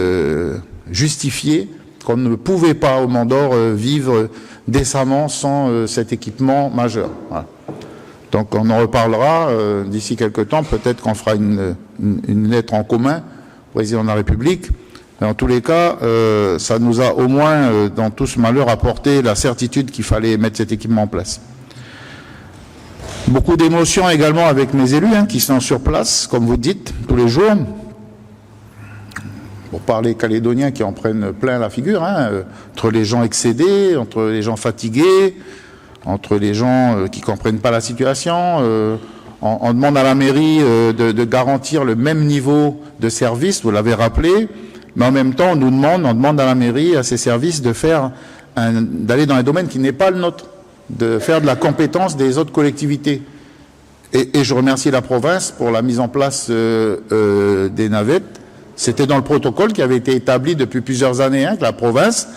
justifié, qu'on ne pouvait pas au Mont d'Or vivre décemment sans cet équipement majeur. Voilà. Donc on en reparlera d'ici quelques temps, peut-être qu'on fera une lettre en commun au président de la République. Mais en tous les cas, ça nous a au moins, dans tout ce malheur, apporté la certitude qu'il fallait mettre cet équipement en place. Beaucoup d'émotions également avec mes élus, qui sont sur place, comme vous dites, tous les jours. Pour parler calédoniens qui en prennent plein la figure, entre les gens excédés, entre les gens fatigués, entre les gens qui comprennent pas la situation. On demande à la mairie de garantir le même niveau de service, vous l'avez rappelé, mais en même temps on demande à la mairie, à ses services, d'aller dans un domaine qui n'est pas le nôtre, de faire de la compétence des autres collectivités. Et je remercie la province pour la mise en place des navettes. C'était dans le protocole qui avait été établi depuis plusieurs années, que la province.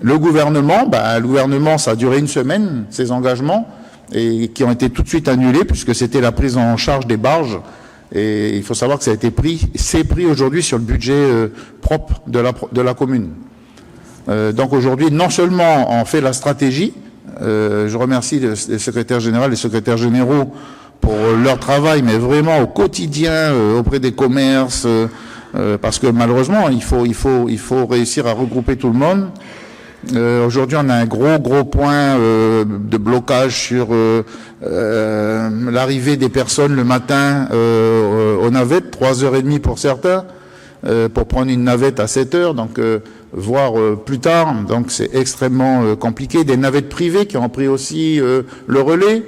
Le gouvernement, ça a duré une semaine, ces engagements, et qui ont été tout de suite annulés, puisque c'était la prise en charge des barges. Et il faut savoir que ça a été c'est pris aujourd'hui sur le budget propre de la commune. Donc aujourd'hui, non seulement on fait la stratégie, je remercie les secrétaires généraux, les secrétaires généraux pour leur travail, mais vraiment au quotidien, auprès des commerces, parce que malheureusement, il faut réussir à regrouper tout le monde. Aujourd'hui, on a un gros point de blocage sur l'arrivée des personnes le matin aux navettes, 3h30 pour certains, pour prendre une navette à 7h, donc voire plus tard. Donc c'est extrêmement compliqué. Des navettes privées qui ont pris aussi le relais,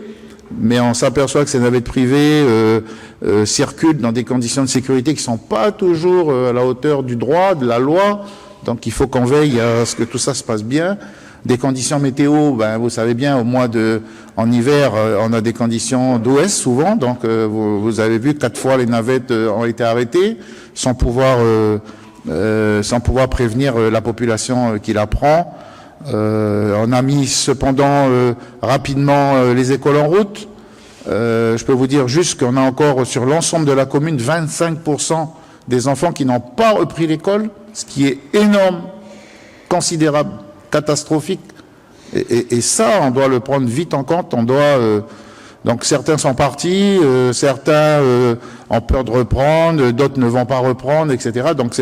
mais on s'aperçoit que ces navettes privées circulent dans des conditions de sécurité qui sont pas toujours à la hauteur du droit, de la loi. Donc il faut qu'on veille à ce que tout ça se passe bien. Des conditions météo, vous savez bien, en hiver, on a des conditions d'OS souvent. Donc vous avez vu 4 fois les navettes ont été arrêtées sans pouvoir prévenir la population qui la prend. On a mis cependant rapidement les écoles en route. Je peux vous dire juste qu'on a encore sur l'ensemble de la commune 25% des enfants qui n'ont pas repris l'école, ce qui est énorme, considérable, catastrophique. Et ça, on doit le prendre vite en compte. On doit Donc certains sont partis, certains ont peur de reprendre, d'autres ne vont pas reprendre, etc. Donc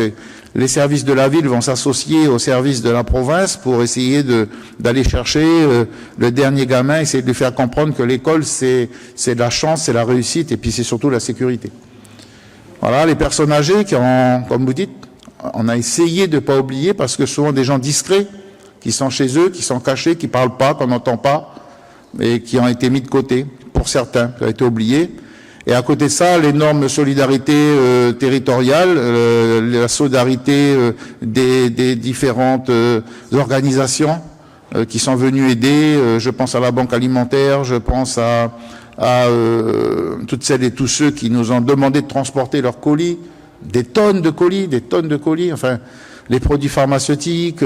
les services de la ville vont s'associer aux services de la province pour essayer d'aller chercher le dernier gamin, essayer de lui faire comprendre que l'école c'est de la chance, c'est la réussite et puis c'est surtout la sécurité. Voilà, les personnes âgées qui ont, comme vous dites, on a essayé de ne pas oublier parce que souvent des gens discrets qui sont chez eux, qui sont cachés, qui parlent pas, qu'on n'entend pas et qui ont été mis de côté pour certains, qui ont été oubliés. Et à côté de ça, l'énorme solidarité territoriale, la solidarité des différentes organisations qui sont venues aider. Je pense à la Banque alimentaire, je pense à toutes celles et tous ceux qui nous ont demandé de transporter leurs colis, des tonnes de colis, enfin les produits pharmaceutiques,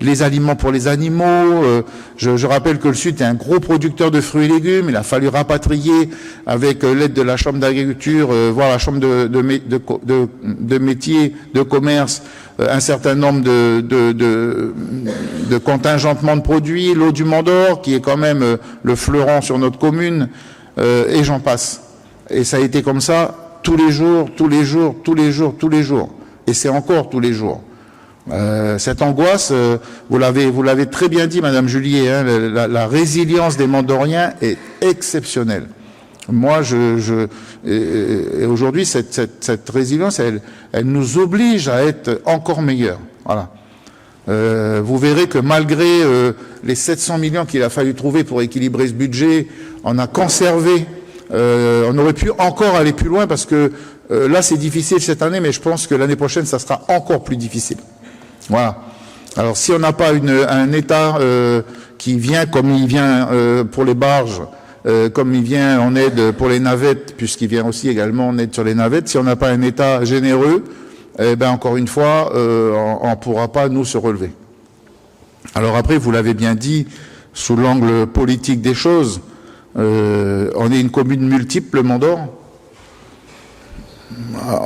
les aliments pour les animaux. Je rappelle que le Sud est un gros producteur de fruits et légumes. Il a fallu rapatrier avec l'aide de la Chambre d'agriculture, voire la Chambre de métiers, de commerce, un certain nombre de contingentements de produits. L'eau du Mont d'Or, qui est quand même le fleuron sur notre commune, et j'en passe. Et ça a été comme ça tous les jours. Et c'est encore tous les jours. Cette angoisse, vous l'avez très bien dit, Madame Julier, hein, la résilience des Mondoriens est exceptionnelle. Moi, et aujourd'hui, cette résilience, elle nous oblige à être encore meilleurs. Voilà. Vous verrez que malgré les 700 millions qu'il a fallu trouver pour équilibrer ce budget, on a conservé. On aurait pu encore aller plus loin parce que là, c'est difficile cette année, mais je pense que l'année prochaine, ça sera encore plus difficile. Voilà. Alors, si on n'a pas un État qui vient comme il vient pour les barges, comme il vient en aide pour les navettes, puisqu'il vient aussi également en aide sur les navettes, si on n'a pas un État généreux, eh ben encore une fois, on ne pourra pas nous se relever. Alors après, vous l'avez bien dit, sous l'angle politique des choses, on est une commune multiple, le Mont d'Or.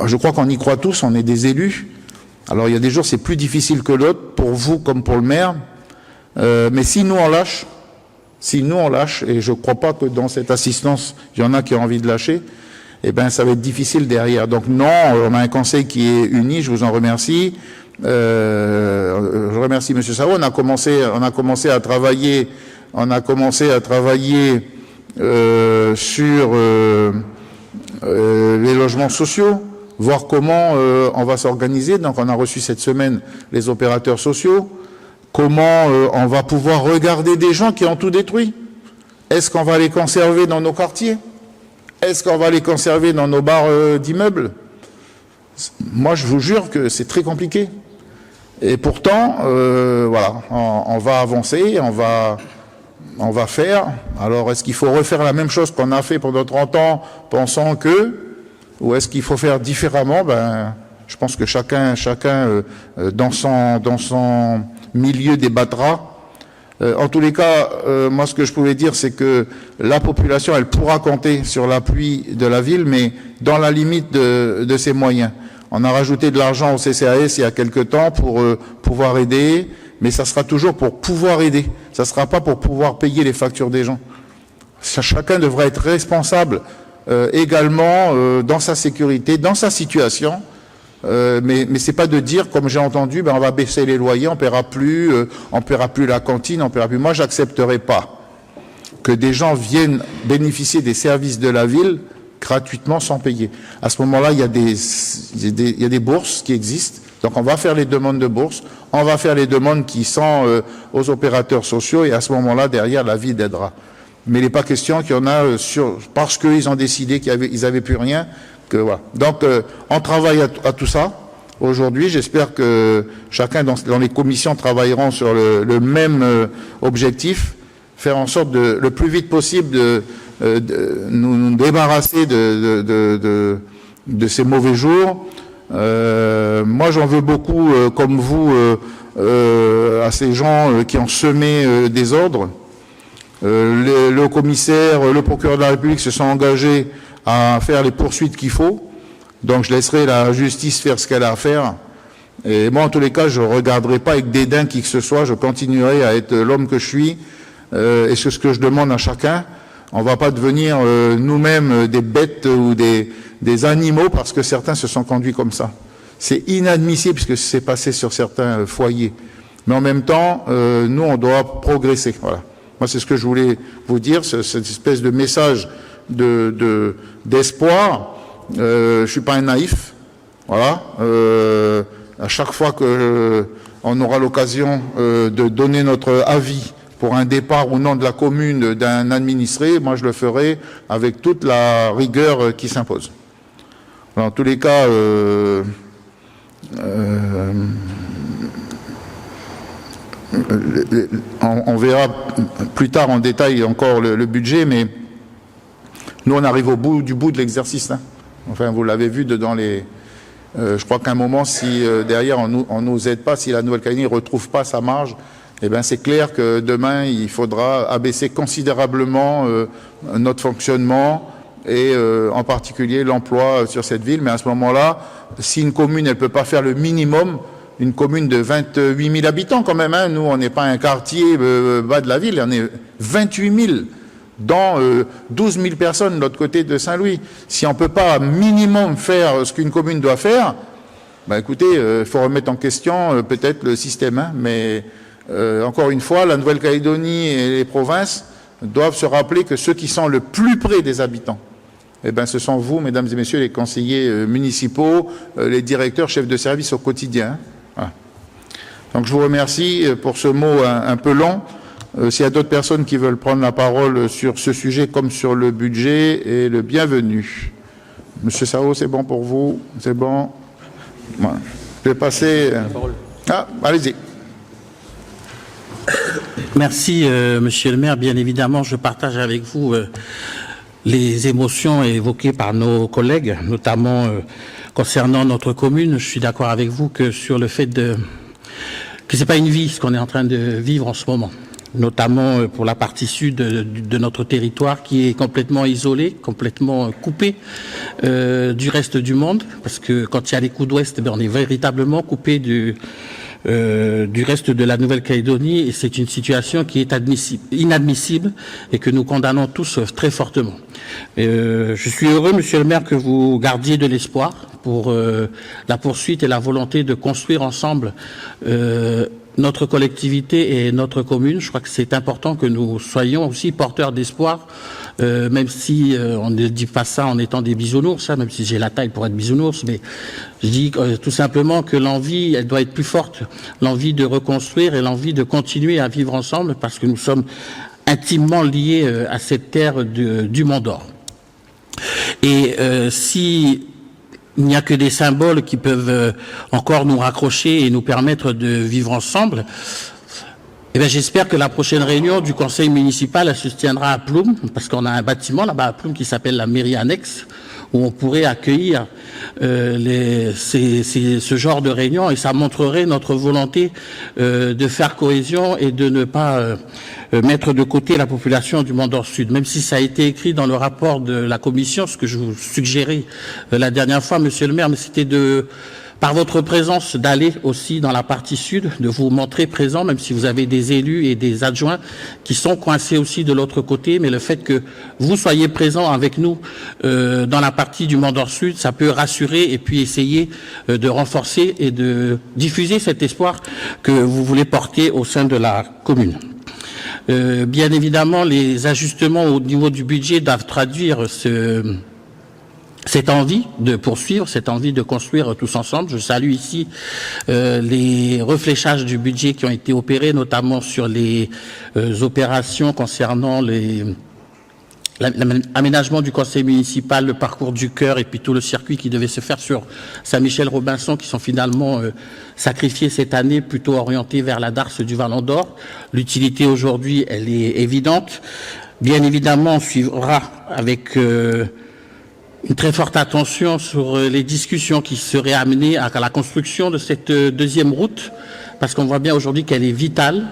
Je crois qu'on y croit tous, on est des élus. Alors il y a des jours c'est plus difficile que l'autre, pour vous comme pour le maire, mais si nous on lâche, et je ne crois pas que dans cette assistance, il y en a qui ont envie de lâcher, eh ben ça va être difficile derrière. Donc non, on a un conseil qui est uni, je vous en remercie. Je remercie Monsieur Sarro. On a commencé à travailler sur les logements sociaux, voir comment on va s'organiser. Donc on a reçu cette semaine les opérateurs sociaux. Comment on va pouvoir regarder des gens qui ont tout détruit? Est-ce qu'on va les conserver dans nos quartiers? Est-ce qu'on va les conserver dans nos barres d'immeubles? Moi, je vous jure que c'est très compliqué. Et pourtant, voilà, on va avancer, on va faire. Alors, est-ce qu'il faut refaire la même chose qu'on a fait pendant 30 ans, pensant que, ou est-ce qu'il faut faire différemment? Ben, je pense que chacun dans son milieu débattra. En tous les cas, moi ce que je pouvais dire, c'est que la population, elle pourra compter sur l'appui de la ville, mais dans la limite de ses moyens. On a rajouté de l'argent au CCAS il y a quelque temps pour pouvoir aider, mais ça sera toujours pour pouvoir aider. Ça ne sera pas pour pouvoir payer les factures des gens. Chacun devra être responsable également dans sa sécurité, dans sa situation. Mais c'est pas de dire, comme j'ai entendu, ben on va baisser les loyers, on paiera plus la cantine, on paiera plus. Moi, j'accepterai pas que des gens viennent bénéficier des services de la ville gratuitement sans payer. À ce moment-là, il y a des bourses qui existent. Donc, on va faire les demandes de bourse, on va faire les demandes qui sont aux opérateurs sociaux, et à ce moment-là, derrière, la ville aidera. Mais il n'est pas question qu'il y en a parce qu'ils ont décidé qu'ils avaient plus rien. Que, voilà. Donc, on travaille à tout ça. Aujourd'hui, j'espère que chacun dans les commissions travailleront sur le même objectif, faire en sorte le plus vite possible de nous débarrasser de ces mauvais jours. Moi, j'en veux beaucoup, comme vous, à ces gens qui ont semé des ordres. Le commissaire, le procureur de la République se sont engagés à faire les poursuites qu'il faut. Donc je laisserai la justice faire ce qu'elle a à faire. Et moi, en tous les cas, je ne regarderai pas avec dédain qui que ce soit. Je continuerai à être l'homme que je suis. Et c'est ce que je demande à chacun. On va pas devenir nous-mêmes des bêtes ou des animaux parce que certains se sont conduits comme ça. C'est inadmissible ce que s'est passé sur certains foyers. Mais en même temps, nous, on doit progresser. Voilà. Moi, c'est ce que je voulais vous dire, cette espèce de message d'espoir. Je suis pas un naïf. Voilà. À chaque fois que on aura l'occasion de donner notre avis pour un départ ou non de la commune d'un administré, moi je le ferai avec toute la rigueur qui s'impose. En tous les cas, on verra plus tard en détail encore le budget, mais nous on arrive au bout de l'exercice. Hein. Enfin, vous l'avez vu dans les... je crois qu'à un moment, si derrière on nous aide pas, si la Nouvelle-Calédonie ne retrouve pas sa marge, eh ben c'est clair que demain il faudra abaisser considérablement notre fonctionnement et en particulier l'emploi sur cette ville. Mais à ce moment-là, si une commune elle peut pas faire le minimum, une commune de 28 000 habitants quand même, hein, nous on n'est pas un quartier bas de la ville, on est 28 000 dans 12 000 personnes de l'autre côté de Saint-Louis. Si on peut pas minimum faire ce qu'une commune doit faire, ben écoutez, faut remettre en question peut-être le système, hein, mais encore une fois, la Nouvelle-Calédonie et les provinces doivent se rappeler que ceux qui sont le plus près des habitants, eh ben, ce sont vous, mesdames et messieurs, les conseillers municipaux, les directeurs, chefs de service au quotidien. Voilà. Donc je vous remercie pour ce mot un peu long. S'il y a d'autres personnes qui veulent prendre la parole sur ce sujet comme sur le budget, et le bienvenu. Monsieur Sao, c'est bon pour vous? C'est bon? Voilà. Je vais passer... Ah, allez-y. Merci, Monsieur le maire. Bien évidemment, je partage avec vous les émotions évoquées par nos collègues, notamment concernant notre commune. Je suis d'accord avec vous que sur le fait que c'est pas une vie ce qu'on est en train de vivre en ce moment, notamment pour la partie sud de notre territoire qui est complètement isolée, complètement coupée du reste du monde, parce que quand il y a les coups d'ouest, on est véritablement coupé du reste de la Nouvelle-Calédonie, et c'est une situation qui est inadmissible et que nous condamnons tous très fortement. Je suis heureux, Monsieur le maire, que vous gardiez de l'espoir pour la poursuite et la volonté de construire ensemble notre collectivité et notre commune. Je crois que c'est important que nous soyons aussi porteurs d'espoir, même si on ne dit pas ça en étant des bisounours, hein, même si j'ai la taille pour être bisounours, mais je dis tout simplement que l'envie, elle doit être plus forte, l'envie de reconstruire et l'envie de continuer à vivre ensemble, parce que nous sommes intimement liés à cette terre du Mont d'Or. Et si il n'y a que des symboles qui peuvent encore nous raccrocher et nous permettre de vivre ensemble, eh bien, j'espère que la prochaine réunion du conseil municipal se tiendra à Ploum, parce qu'on a un bâtiment là-bas à Ploum qui s'appelle la mairie annexe, où on pourrait accueillir ce genre de réunion, et ça montrerait notre volonté de faire cohésion et de ne pas mettre de côté la population du Mont d'Or Sud, même si ça a été écrit dans le rapport de la commission, ce que je vous suggérais la dernière fois, Monsieur le maire, mais c'était par votre présence, d'aller aussi dans la partie sud, de vous montrer présent, même si vous avez des élus et des adjoints qui sont coincés aussi de l'autre côté, mais le fait que vous soyez présents avec nous dans la partie du Mont d'Or Sud, ça peut rassurer et puis essayer de renforcer et de diffuser cet espoir que vous voulez porter au sein de la commune. Bien évidemment, les ajustements au niveau du budget doivent traduire cette envie de poursuivre, cette envie de construire tous ensemble. Je salue ici les réfléchages du budget qui ont été opérés, notamment sur les opérations concernant l'aménagement du conseil municipal, le parcours du cœur et puis tout le circuit qui devait se faire sur Saint-Michel-Robinson, qui sont finalement sacrifiés cette année, plutôt orientés vers la darse du Vallon d'Or. L'utilité aujourd'hui, elle est évidente. Bien évidemment, on suivra avec une très forte attention sur les discussions qui seraient amenées à la construction de cette deuxième route, parce qu'on voit bien aujourd'hui qu'elle est vitale.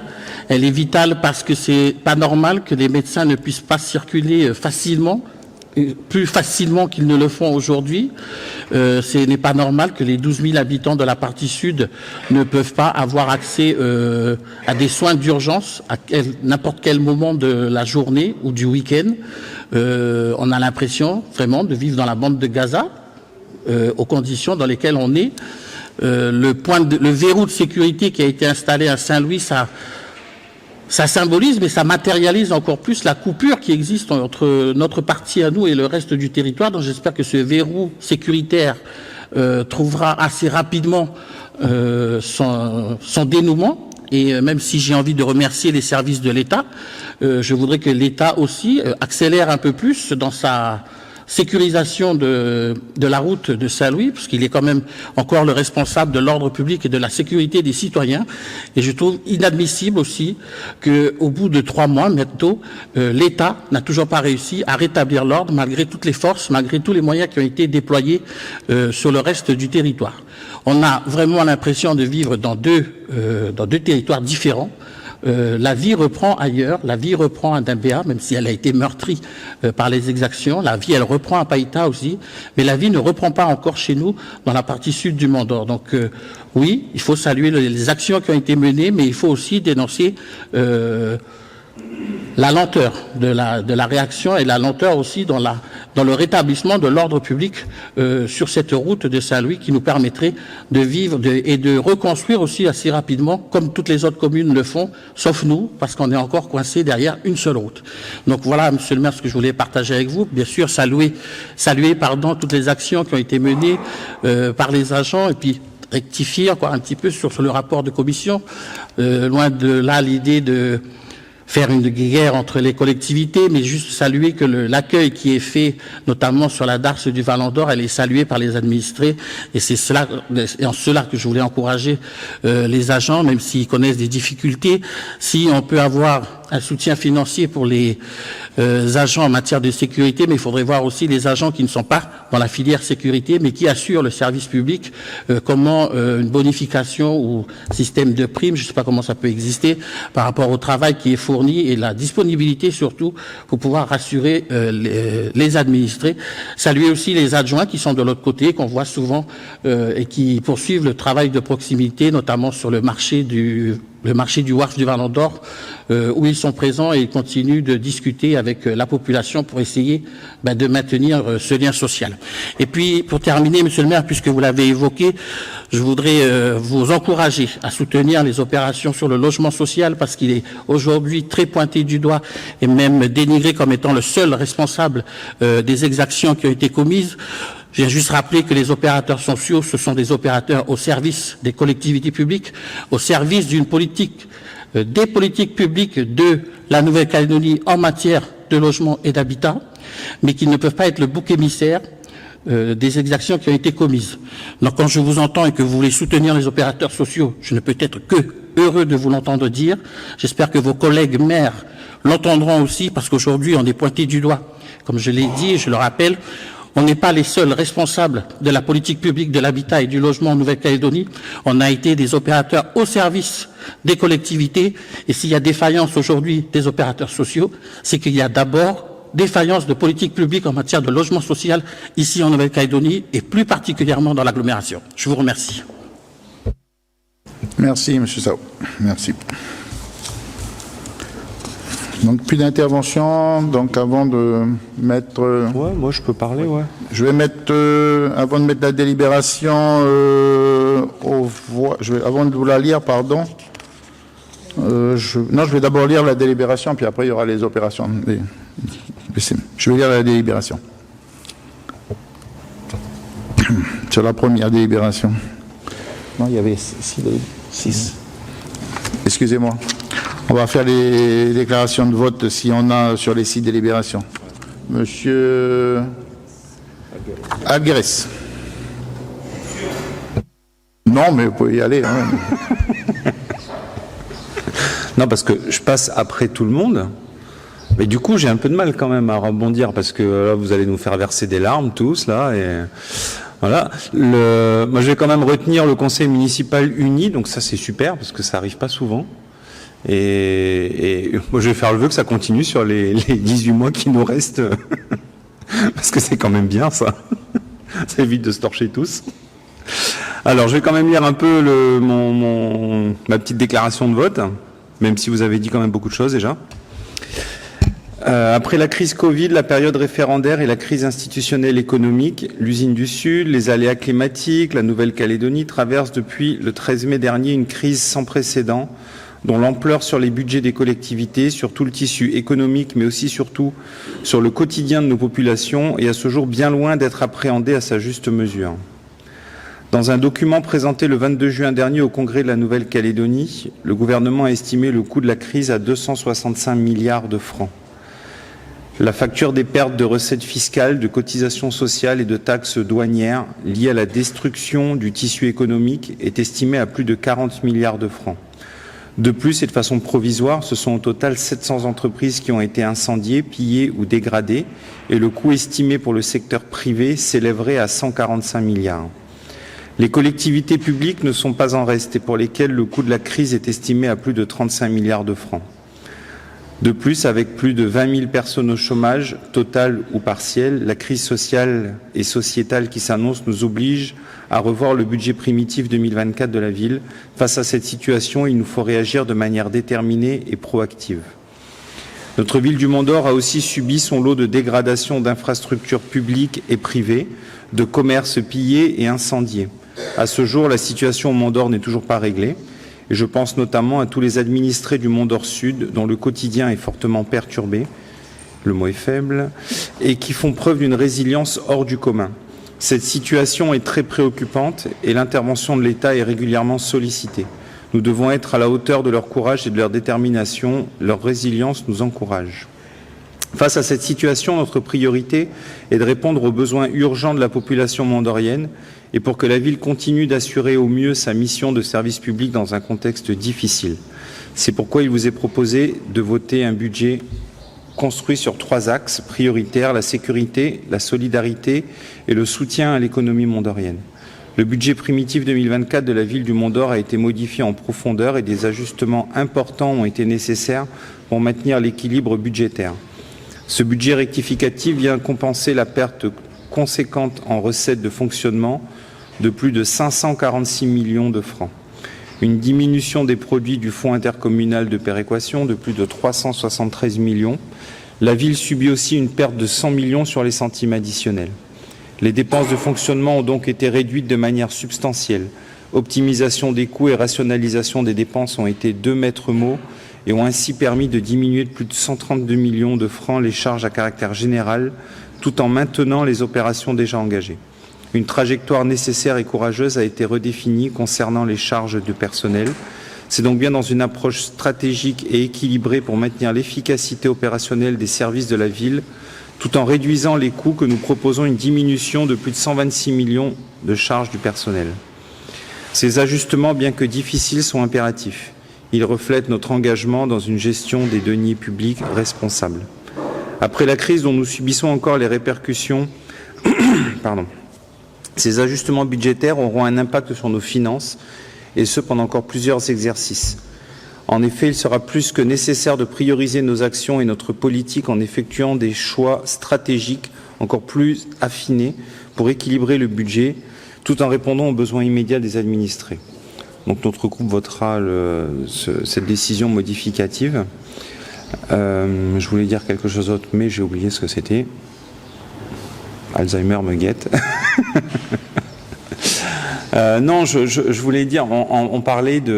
Elle est vitale parce que c'est pas normal que les médecins ne puissent pas circuler facilement plus facilement qu'ils ne le font aujourd'hui. Ce n'est pas normal que les 12 000 habitants de la partie sud ne peuvent pas avoir accès à des soins d'urgence à n'importe quel moment de la journée ou du week-end. On a l'impression vraiment de vivre dans la bande de Gaza, aux conditions dans lesquelles on est. Le verrou de sécurité qui a été installé à Saint-Louis, ça symbolise, mais ça matérialise encore plus la coupure qui existe entre notre partie à nous et le reste du territoire. Donc j'espère que ce verrou sécuritaire trouvera assez rapidement son dénouement. Et même si j'ai envie de remercier les services de l'État, je voudrais que l'État aussi accélère un peu plus dans sa sécurisation de la route de Saint-Louis, parce qu'il est quand même encore le responsable de l'ordre public et de la sécurité des citoyens. Et je trouve inadmissible aussi qu'au bout de 3 mois, bientôt, l'État n'a toujours pas réussi à rétablir l'ordre, malgré toutes les forces, malgré tous les moyens qui ont été déployés sur le reste du territoire. On a vraiment l'impression de vivre dans deux territoires différents. La vie reprend ailleurs, la vie reprend à Dambéa, même si elle a été meurtrie par les exactions. La vie, elle reprend à Païta aussi, mais la vie ne reprend pas encore chez nous, dans la partie sud du Mont-d'Or. Donc oui, il faut saluer les actions qui ont été menées, mais il faut aussi dénoncer la lenteur de la réaction et la lenteur aussi dans le rétablissement de l'ordre public sur cette route de Saint-Louis qui nous permettrait de vivre et de reconstruire aussi assez rapidement, comme toutes les autres communes le font, sauf nous, parce qu'on est encore coincé derrière une seule route. Donc voilà, Monsieur le maire, ce que je voulais partager avec vous. Bien sûr, saluer toutes les actions qui ont été menées par les agents, et puis rectifier encore un petit peu sur le rapport de commission. Loin de là l'idée de faire une guerre entre les collectivités, mais juste saluer que l'accueil qui est fait, notamment sur la darse du Vallon d'Or, elle est saluée par les administrés, et c'est en cela que je voulais encourager les agents, même s'ils connaissent des difficultés. Si on peut avoir un soutien financier pour les agents en matière de sécurité, mais il faudrait voir aussi les agents qui ne sont pas dans la filière sécurité, mais qui assurent le service public, comment une bonification ou système de primes, je ne sais pas comment ça peut exister, par rapport au travail qui est fourni et la disponibilité surtout pour pouvoir rassurer les administrés. Saluer aussi les adjoints qui sont de l'autre côté, qu'on voit souvent et qui poursuivent le travail de proximité, notamment sur le marché du Wharf du Vallon d'Or, où ils sont présents et ils continuent de discuter avec la population pour essayer de maintenir ce lien social. Et puis, pour terminer, Monsieur le maire, puisque vous l'avez évoqué, je voudrais vous encourager à soutenir les opérations sur le logement social, parce qu'il est aujourd'hui très pointé du doigt et même dénigré comme étant le seul responsable des exactions qui ont été commises. Je viens juste rappeler que les opérateurs sociaux, ce sont des opérateurs au service des collectivités publiques, au service d'une politique, des politiques publiques de la Nouvelle-Calédonie en matière de logement et d'habitat, mais qui ne peuvent pas être le bouc émissaire des exactions qui ont été commises. Donc quand je vous entends et que vous voulez soutenir les opérateurs sociaux, je ne peux être que heureux de vous l'entendre dire. J'espère que vos collègues maires l'entendront aussi, parce qu'aujourd'hui on est pointé du doigt. Comme je l'ai dit et je le rappelle, on n'est pas les seuls responsables de la politique publique de l'habitat et du logement en Nouvelle-Calédonie. On a été des opérateurs au service des collectivités. Et s'il y a défaillance aujourd'hui des opérateurs sociaux, c'est qu'il y a d'abord défaillance de politique publique en matière de logement social ici en Nouvelle-Calédonie et plus particulièrement dans l'agglomération. Je vous remercie. Merci, M. Sao. Merci. Donc, plus d'intervention. Donc, avant de mettre... Ouais, moi, je peux parler, ouais. Je vais mettre, avant de mettre la délibération aux voix... avant de vous la lire, pardon. Je vais d'abord lire la délibération, puis après, il y aura les opérations. Je vais lire la délibération. Sur la première délibération. Non, il y avait 6. Excusez-moi. On va faire les déclarations de vote si on a sur les 6 délibérations. Monsieur Alguerès. Non, mais vous pouvez y aller. Hein. Non, parce que je passe après tout le monde. Mais du coup, j'ai un peu de mal quand même à rebondir, parce que là, vous allez nous faire verser des larmes tous, là, et... Voilà. Moi, je vais quand même retenir le conseil municipal uni, donc ça, c'est super, parce que ça arrive pas souvent. Et moi, je vais faire le vœu que ça continue sur les 18 mois qui nous restent parce que c'est quand même bien ça. Ça évite de se torcher tous. Alors, je vais quand même lire un peu ma petite déclaration de vote, même si vous avez dit quand même beaucoup de choses déjà. Après la crise Covid, la période référendaire et la crise institutionnelle économique, l'usine du Sud, les aléas climatiques, la Nouvelle-Calédonie traversent depuis le 13 mai dernier une crise sans précédent dont l'ampleur sur les budgets des collectivités, sur tout le tissu économique, mais aussi surtout sur le quotidien de nos populations est à ce jour bien loin d'être appréhendée à sa juste mesure. Dans un document présenté le 22 juin dernier au Congrès de la Nouvelle-Calédonie, le gouvernement a estimé le coût de la crise à 265 milliards de francs. La facture des pertes de recettes fiscales, de cotisations sociales et de taxes douanières liées à la destruction du tissu économique est estimée à plus de 40 milliards de francs. De plus, et de façon provisoire, ce sont au total 700 entreprises qui ont été incendiées, pillées ou dégradées, et le coût estimé pour le secteur privé s'élèverait à 145 milliards. Les collectivités publiques ne sont pas en reste et pour lesquelles le coût de la crise est estimé à plus de 35 milliards de francs. De plus, avec plus de 20 000 personnes au chômage, total ou partiel, la crise sociale et sociétale qui s'annonce nous oblige à revoir le budget primitif 2024 de la ville. Face à cette situation, il nous faut réagir de manière déterminée et proactive. Notre ville du Mont-d'Or a aussi subi son lot de dégradation d'infrastructures publiques et privées, de commerces pillés et incendiés. À ce jour, la situation au Mont-d'Or n'est toujours pas réglée. Et je pense notamment à tous les administrés du Mont-d'Or Sud, dont le quotidien est fortement perturbé, le mot est faible, et qui font preuve d'une résilience hors du commun. Cette situation est très préoccupante et l'intervention de l'État est régulièrement sollicitée. Nous devons être à la hauteur de leur courage et de leur détermination. Leur résilience nous encourage. Face à cette situation, notre priorité est de répondre aux besoins urgents de la population mondorienne et pour que la ville continue d'assurer au mieux sa mission de service public dans un contexte difficile. C'est pourquoi il vous est proposé de voter un budget construit sur 3 axes prioritaires, la sécurité, la solidarité et le soutien à l'économie mondorienne. Le budget primitif 2024 de la ville du Mont-d'Or a été modifié en profondeur et des ajustements importants ont été nécessaires pour maintenir l'équilibre budgétaire. Ce budget rectificatif vient compenser la perte conséquente en recettes de fonctionnement de plus de 546 millions de francs. Une diminution des produits du Fonds intercommunal de péréquation de plus de 373 millions. La ville subit aussi une perte de 100 millions sur les centimes additionnels. Les dépenses de fonctionnement ont donc été réduites de manière substantielle. Optimisation des coûts et rationalisation des dépenses ont été 2 maîtres mots et ont ainsi permis de diminuer de plus de 132 millions de francs les charges à caractère général, tout en maintenant les opérations déjà engagées. Une trajectoire nécessaire et courageuse a été redéfinie concernant les charges de personnel. C'est donc bien dans une approche stratégique et équilibrée pour maintenir l'efficacité opérationnelle des services de la ville, tout en réduisant les coûts que nous proposons une diminution de plus de 126 millions de charges du personnel. Ces ajustements, bien que difficiles, sont impératifs. Ils reflètent notre engagement dans une gestion des deniers publics responsable. Après la crise dont nous subissons encore les répercussions, ces ajustements budgétaires auront un impact sur nos finances, et ce pendant encore plusieurs exercices. En effet, il sera plus que nécessaire de prioriser nos actions et notre politique en effectuant des choix stratégiques encore plus affinés pour équilibrer le budget, tout en répondant aux besoins immédiats des administrés. Donc notre groupe votera cette décision modificative. Je voulais dire quelque chose d'autre, mais j'ai oublié ce que c'était. Alzheimer me guette. Non, je voulais dire, on parlait du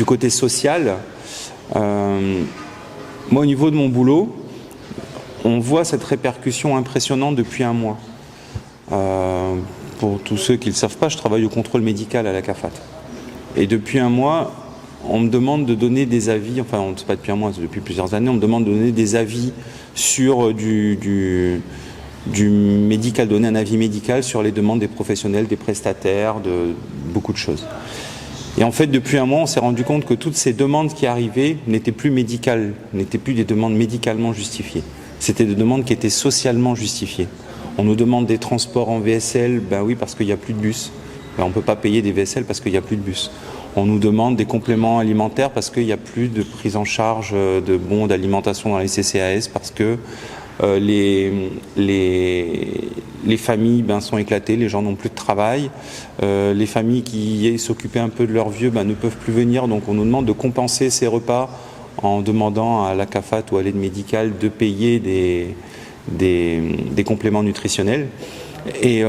côté social. Moi, au niveau de mon boulot, on voit cette répercussion impressionnante depuis un mois. Pour tous ceux qui ne le savent pas, je travaille au contrôle médical à la CAFAT. Et depuis un mois, on me demande de donner des avis, enfin, c'est pas depuis un mois, c'est depuis plusieurs années, on me demande de donner des avis sur du médical, donner un avis médical sur les demandes des professionnels, des prestataires, de beaucoup de choses. Et en fait, depuis un mois, on s'est rendu compte que toutes ces demandes qui arrivaient n'étaient plus médicales, n'étaient plus des demandes médicalement justifiées. C'était des demandes qui étaient socialement justifiées. On nous demande des transports en VSL, ben oui, parce qu'il n'y a plus de bus. Ben on ne peut pas payer des VSL parce qu'il n'y a plus de bus. on nous demande des compléments alimentaires parce qu'il n'y a plus de prise en charge de bons d'alimentation dans les CCAS parce que les familles sont éclatées, les gens n'ont plus de travail, les familles qui s'occupaient un peu de leurs vieux ne peuvent plus venir, donc on nous demande de compenser ces repas en demandant à la CAFAT ou à l'aide médicale de payer des compléments nutritionnels. Et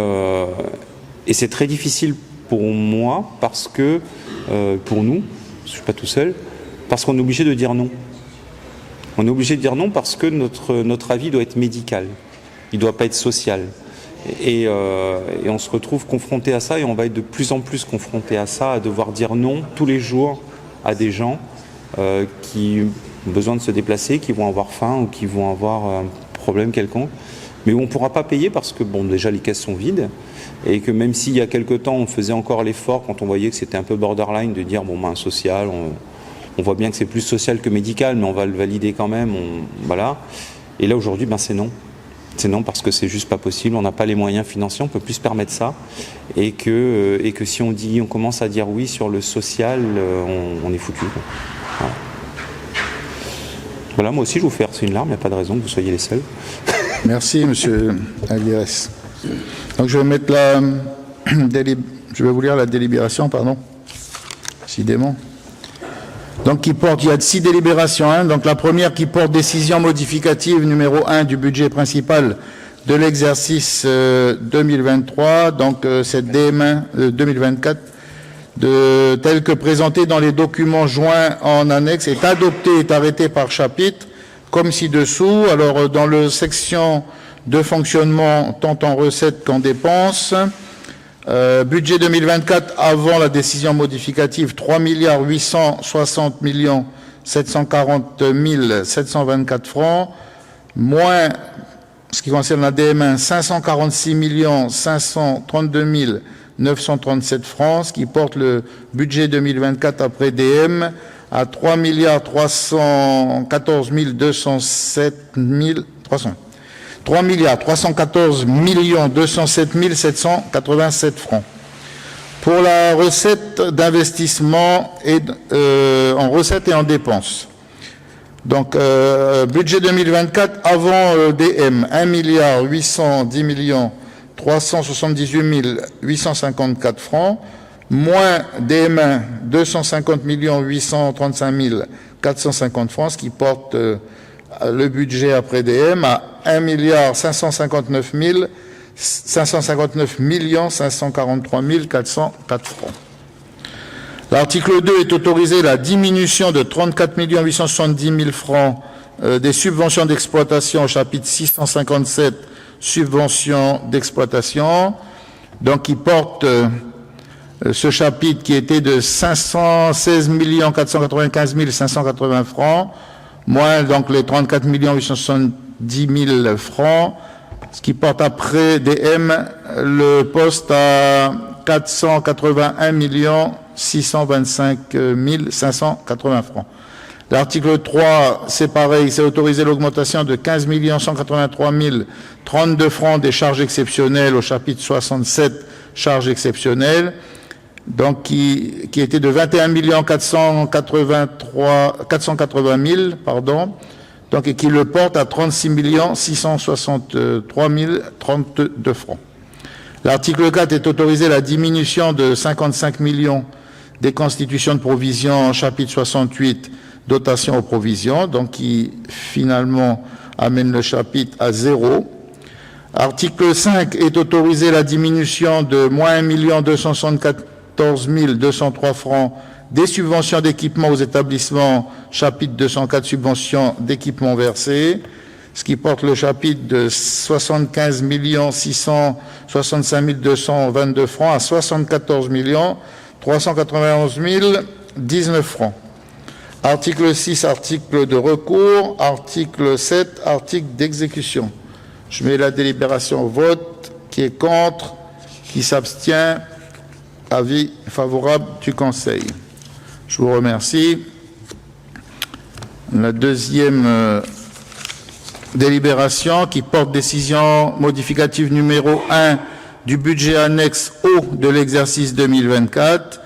c'est très difficile pour moi parce que, pour nous, je ne suis pas tout seul, parce qu'on est obligé de dire non. On est obligé de dire non parce que notre avis doit être médical, il ne doit pas être social. Et on se retrouve confronté à ça et on va être de plus en plus confronté à ça, à devoir dire non tous les jours à des gens qui ont besoin de se déplacer, qui vont avoir faim ou qui vont avoir un problème quelconque, mais où on ne pourra pas payer parce que déjà les caisses sont vides et que même s'il y a quelque temps on faisait encore l'effort quand on voyait que c'était un peu borderline de dire social, on voit bien que c'est plus social que médical, mais on va le valider quand même. Voilà. Et là, aujourd'hui, c'est non. C'est non parce que c'est juste pas possible. On n'a pas les moyens financiers, on peut plus se permettre ça. Et que si on commence à dire oui sur le social, on est foutu. Voilà, moi aussi, je vous fais verser une larme. Il n'y a pas de raison que vous soyez les seuls. Merci, monsieur Aguirre. Donc, je vais mettre je vais vous lire la délibération, décidément. Donc, il y a 6 délibérations. Donc, la première qui porte décision modificative numéro 1 du budget principal de l'exercice 2023, donc cette DM 2024, tel que présenté dans les documents joints en annexe, est adoptée et est arrêtée par chapitre, comme ci-dessous. Alors, dans le section de fonctionnement, tant en recettes qu'en dépenses, budget 2024 avant la décision modificative 3 860 740 724 francs, moins, ce qui concerne la DM1, 546 532 937 francs, ce qui porte le budget 2024 après DM à 3 314 207 300. 3 314 207 787 francs. Pour la recette d'investissement en recettes et en dépenses. Donc, budget 2024 avant DM, 1 810 378 854 francs, moins DM1, 250 835 450 francs, ce qui porte le budget après DM à 1 559 543 404 francs. L'article 2 est autorisé la diminution de 34 870 000 francs des subventions d'exploitation au chapitre 657, subventions d'exploitation. Donc, il porte ce chapitre qui était de 516 495 580 francs, moins donc les 34 870 000 francs, ce qui porte après DM le poste à 481 625 580 francs. L'article 3, c'est pareil, c'est autorisé l'augmentation de 15 183 032 francs des charges exceptionnelles au chapitre 67, charges exceptionnelles, donc qui était de 21 480 000, donc, et qui le porte à 36 663 032 francs. L'article 4 est autorisé la diminution de 55 millions des constitutions de provisions en chapitre 68, dotation aux provisions, donc qui finalement amène le chapitre à 0. Article 5 est autorisé la diminution de moins 1 274 203 francs des subventions d'équipement aux établissements, chapitre 204, subventions d'équipement versées, ce qui porte le chapitre de 75 665 222 francs à 74 391 019 francs. Article 6, article de recours. Article 7, article d'exécution. Je mets la délibération au vote. Qui est contre? Qui s'abstient? Avis favorable du Conseil. Je vous remercie. La deuxième délibération qui porte décision modificative numéro 1 du budget annexe O de l'exercice 2024.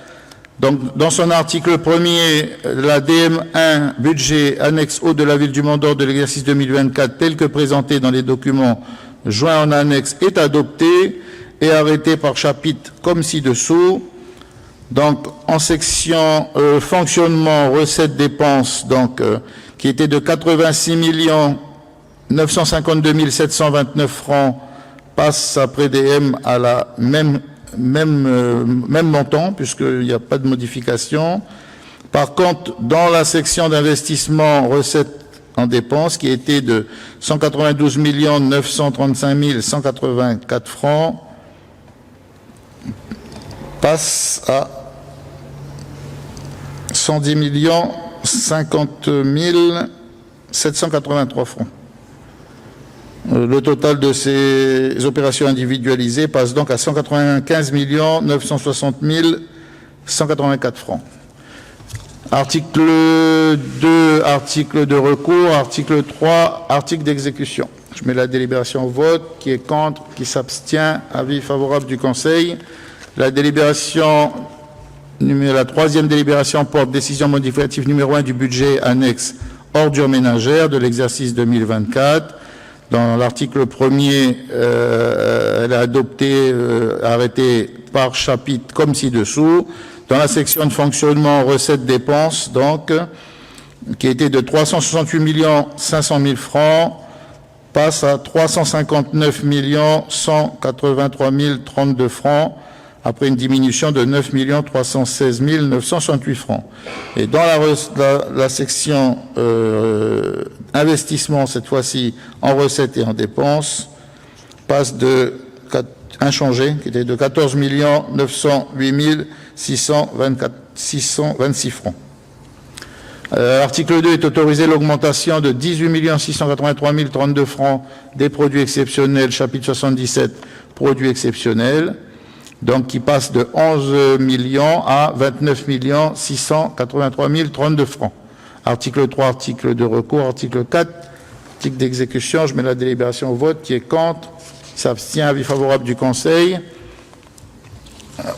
Donc, dans son article 1er, la DM1, budget annexe O de la ville du Mont-d'Or de l'exercice 2024, tel que présenté dans les documents joints en annexe, est adopté et arrêté par chapitre comme ci-dessous. Donc, en section fonctionnement, recettes, dépenses, donc, qui était de 86 952 729 francs, passe après DM à la même montant, puisqu'il n'y a pas de modification. Par contre, dans la section d'investissement, recettes en dépenses, qui était de 192 935 184 francs, passe à 110 50 783 francs. Le total de ces opérations individualisées passe donc à 195 960 184 francs. Article 2, article de recours, article 3, article d'exécution. Je mets la délibération au vote. Qui est contre, qui s'abstient, avis favorable du Conseil. La troisième délibération porte décision modificative numéro 1 du budget annexe ordures ménagères de l'exercice 2024. Dans l'article 1er, elle est adoptée, arrêtée par chapitre comme ci-dessous. Dans la section de fonctionnement, recettes, dépenses, donc, qui était de 368 500 000 francs, passe à 359 183 032 francs, après une diminution de 9 316 968 francs. Et dans la section investissement, cette fois-ci en recettes et en dépenses, passe de inchangé, qui était de 14 908 626 francs. L'article 2 est autorisé l'augmentation de 18 683 032 francs des produits exceptionnels, chapitre 77, produits exceptionnels, donc qui passe de 11 millions à 29 683 032 francs. Article 3, article de recours, article 4, article d'exécution. Je mets la délibération au vote. Qui est contre? Qui s'abstient? Avis favorable du Conseil.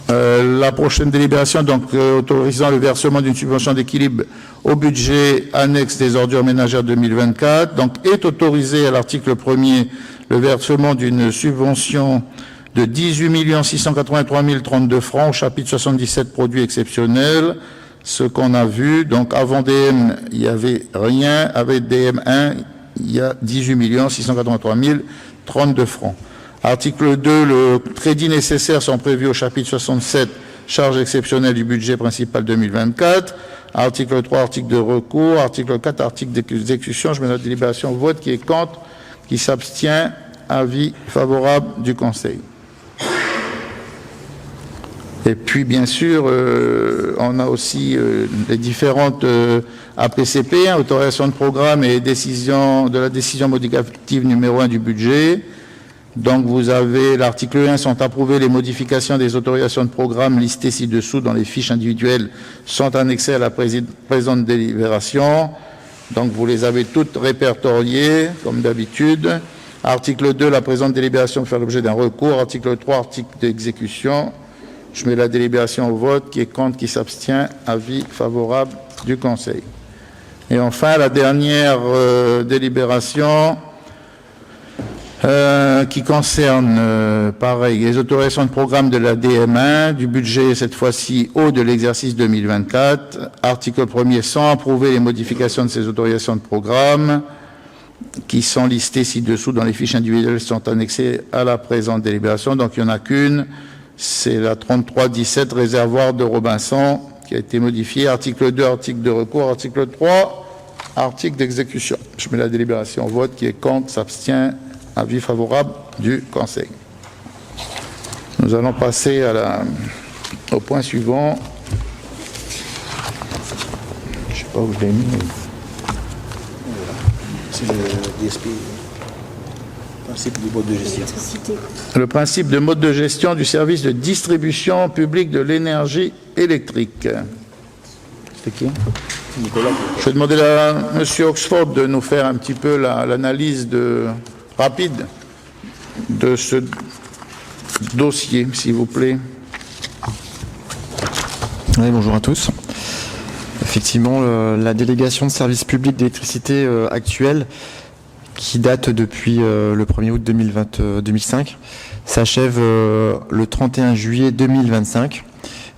La prochaine délibération, donc, autorisant le versement d'une subvention d'équilibre au budget annexe des ordures ménagères 2024, donc, est autorisé à l'article 1er le versement d'une subvention de 18 683 032 francs au chapitre 77 produits exceptionnels, ce qu'on a vu. Donc, avant DM, il n'y avait rien. Avec DM1, il y a 18 683 032 francs. Article 2, le crédit nécessaire sont prévus au chapitre 67, charges exceptionnelles du budget principal 2024. Article 3, article de recours. Article 4, article d'exécution. Je mets la délibération au vote. Qui est contre? Qui s'abstient? Avis favorable du Conseil. Et puis, bien sûr, on a aussi les différentes APCP, autorisation de programme et de la décision modificative numéro 1 du budget. Donc, vous avez l'article 1, sont approuvées les modifications des autorisations de programme listées ci-dessous dans les fiches individuelles, sont annexées à la présente délibération. Donc, vous les avez toutes répertoriées, comme d'habitude. Article 2, la présente délibération peut faire l'objet d'un recours. Article 3, article d'exécution. Je mets la délibération au vote. Qui est contre, qui s'abstient, avis favorable du Conseil. Et enfin, la dernière délibération qui concerne, pareil, les autorisations de programme de la DM1, du budget, cette fois-ci, O de l'exercice 2024. Article 1er, sans approuver les modifications de ces autorisations de programme, qui sont listées ci-dessous dans les fiches individuelles, sont annexées à la présente délibération. Donc, il n'y en a qu'une. C'est la 3317, réservoir de Robinson, qui a été modifiée. Article 2, article de recours. Article 3, article d'exécution. Je mets la délibération au vote. Qui est contre, s'abstient, avis favorable du Conseil. Nous allons passer au point suivant. Je ne sais pas où je l'ai mis. C'est le DSP, principe du mode de gestion. Le principe de mode de gestion du service de distribution publique de l'énergie électrique. C'est qui? Nicolas. Je vais demander à M. Oxford de nous faire un petit peu l'analyse rapide de ce dossier, s'il vous plaît. Oui, bonjour à tous. Effectivement, la délégation de service public d'électricité actuelle, qui date depuis le 1er août 2005, s'achève le 31 juillet 2025.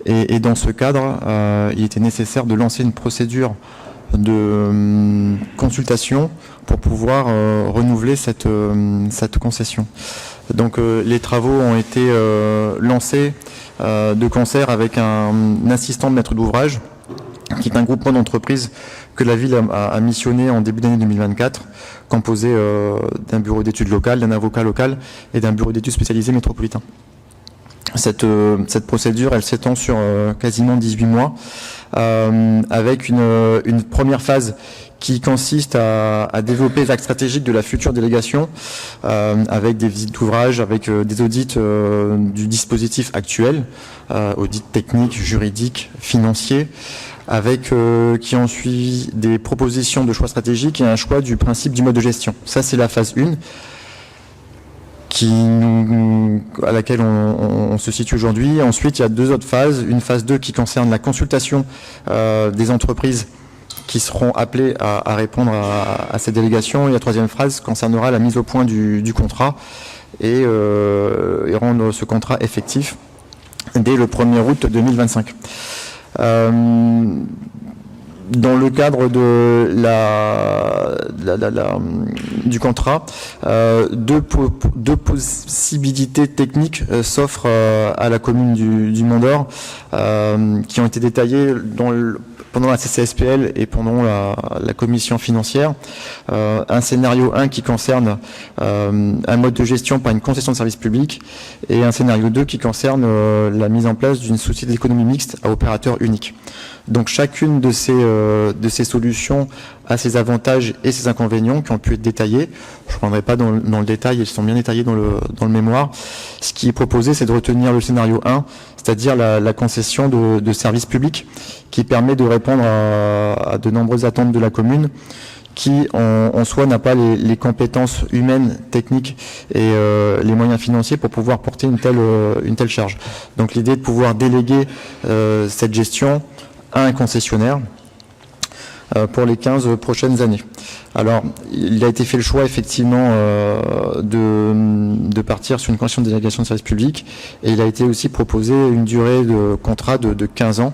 Et dans ce cadre, il était nécessaire de lancer une procédure de consultation pour pouvoir renouveler cette concession. Donc les travaux ont été lancés de concert avec un assistant de maître d'ouvrage, qui est un groupement d'entreprises que la ville a missionné en début d'année 2024, composé d'un bureau d'études local, d'un avocat local et d'un bureau d'études spécialisé métropolitain. Cette procédure, elle s'étend sur quasiment 18 mois, avec une première phase qui consiste à développer les axes stratégiques de la future délégation, avec des visites d'ouvrage, avec des audits du dispositif actuel, audits techniques, juridiques, financiers, avec qui ont suivi des propositions de choix stratégiques et un choix du principe du mode de gestion. Ça, c'est la phase 1. À laquelle on se situe aujourd'hui. Ensuite, il y a 2 autres phases. Une phase 2 qui concerne la consultation des entreprises qui seront appelées à répondre à cette délégation. Et la 3e phase concernera la mise au point du contrat et rendre ce contrat effectif dès le 1er août 2025. Dans le cadre de du contrat, deux possibilités techniques s'offrent à la commune du Mont d'Or, qui ont été détaillées pendant la CCSPL et pendant la commission financière. Un scénario 1 qui concerne un mode de gestion par une concession de service public, et un scénario 2 qui concerne la mise en place d'une société d'économie mixte à opérateur unique. Donc chacune de ces solutions a ses avantages et ses inconvénients qui ont pu être détaillés. Je ne prendrai pas dans le détail, ils sont bien détaillés dans le mémoire. Ce qui est proposé, c'est de retenir le scénario 1, c'est-à-dire la concession de services publics, qui permet de répondre à de nombreuses attentes de la commune, qui en soi n'a pas les compétences humaines, techniques et les moyens financiers pour pouvoir porter une telle charge. Donc l'idée est de pouvoir déléguer cette gestion à un concessionnaire pour les 15 prochaines années. Alors, il a été fait le choix effectivement de partir sur une convention de délégation de service public, et il a été aussi proposé une durée de contrat de 15 ans,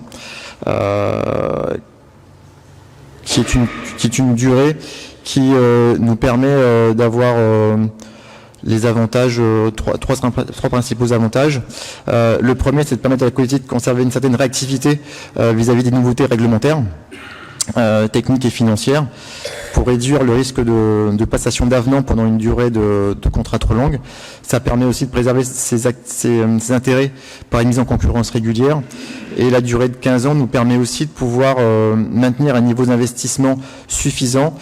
qui est une durée qui nous permet d'avoir les avantages, trois principaux avantages. Le premier, c'est de permettre à la collectivité de conserver une certaine réactivité vis-à-vis des nouveautés réglementaires, techniques et financières, pour réduire le risque de passation d'avenant pendant une durée de contrat trop longue. Ça permet aussi de préserver ses intérêts par une mise en concurrence régulière. Et la durée de 15 ans nous permet aussi de pouvoir maintenir un niveau d'investissement suffisant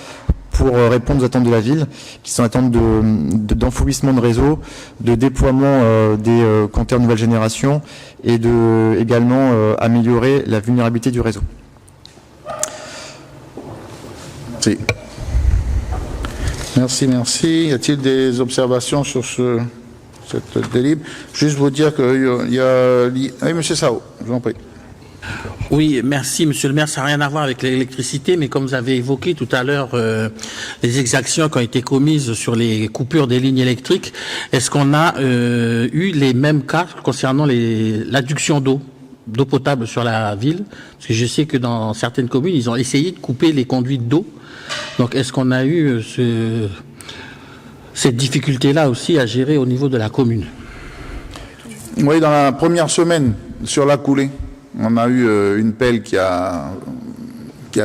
pour répondre aux attentes de la ville, qui sont attentes d'enfouissement de réseau, de déploiement des compteurs de nouvelle génération, et de également améliorer la vulnérabilité du réseau. Merci. Y a-t-il des observations sur cette délibération? Juste vous dire qu'il y a... Oui, monsieur Sao, je vous en prie. Oui, merci, monsieur le maire. Ça n'a rien à voir avec l'électricité, mais comme vous avez évoqué tout à l'heure les exactions qui ont été commises sur les coupures des lignes électriques, est-ce qu'on a eu les mêmes cas concernant l'adduction d'eau potable sur la ville? Parce que je sais que dans certaines communes, ils ont essayé de couper les conduites d'eau. Donc, est-ce qu'on a eu cette difficulté-là aussi à gérer au niveau de la commune? Oui, dans la première semaine, sur la coulée, on a eu une pelle qui a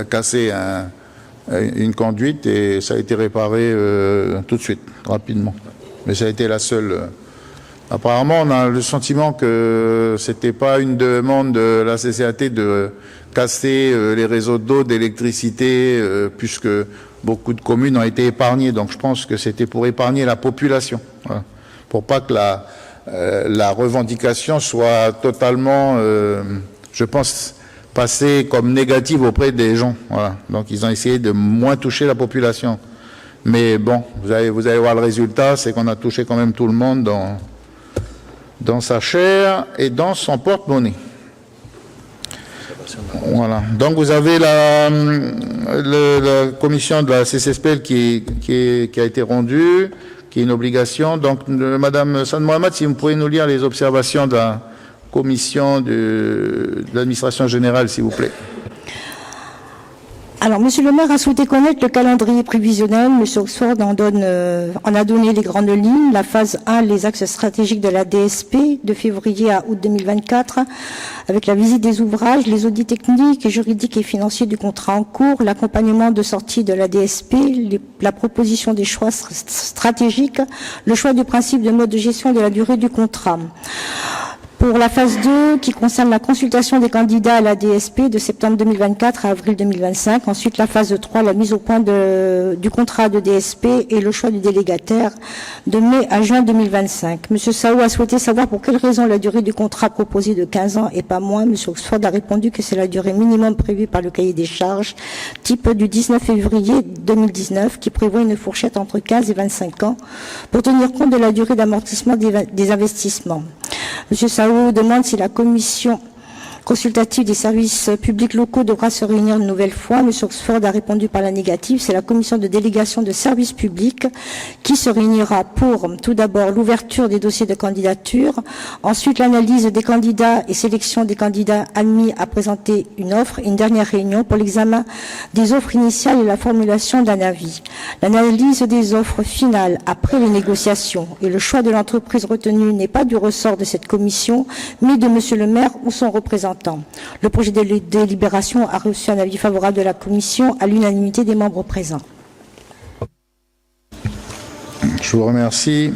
cassé une conduite, et ça a été réparé tout de suite, rapidement. Mais ça a été la seule. Apparemment, on a le sentiment que c'était pas une demande de la CCAT de casser les réseaux d'eau, d'électricité, puisque beaucoup de communes ont été épargnées. Donc je pense que c'était pour épargner la population, voilà. Pour pas que la revendication soit totalement, je pense, passée comme négative auprès des gens. Voilà. Donc ils ont essayé de moins toucher la population. Mais bon, vous allez voir le résultat, c'est qu'on a touché quand même tout le monde dans sa chair et dans son porte-monnaie. Voilà. Donc vous avez la commission de la CCSPL qui a été rendue, qui est une obligation. Donc Madame San Mohamed, si vous pouvez nous lire les observations de la commission de l'administration générale, s'il vous plaît. Alors, Monsieur le maire a souhaité connaître le calendrier prévisionnel. Monsieur Oxford en a donné les grandes lignes. La phase 1, les axes stratégiques de la DSP, de février à août 2024, avec la visite des ouvrages, les audits techniques, juridiques et financiers du contrat en cours, l'accompagnement de sortie de la DSP, la proposition des choix stratégiques, le choix du principe de mode de gestion de la durée du contrat. Pour la phase 2, qui concerne la consultation des candidats à la DSP de septembre 2024 à avril 2025. Ensuite, la phase 3, la mise au point du contrat de DSP et le choix du délégataire de mai à juin 2025. Monsieur Sao a souhaité savoir pour quelle raison la durée du contrat proposée de 15 ans et pas moins. Monsieur Oxford a répondu que c'est la durée minimum prévue par le cahier des charges, type du 19 février 2019, qui prévoit une fourchette entre 15 et 25 ans pour tenir compte de la durée d'amortissement des investissements. Monsieur Sao demande si la commission consultative des services publics locaux devra se réunir une nouvelle fois. M. Oxford a répondu par la négative. C'est la commission de délégation de services publics qui se réunira pour, tout d'abord, l'ouverture des dossiers de candidature, ensuite l'analyse des candidats et sélection des candidats admis à présenter une offre, et une dernière réunion pour l'examen des offres initiales et la formulation d'un avis. L'analyse des offres finales après les négociations et le choix de l'entreprise retenue n'est pas du ressort de cette commission, mais de M. le maire ou son représentant. Le projet de délibération a reçu un avis favorable de la commission à l'unanimité des membres présents. Je vous remercie.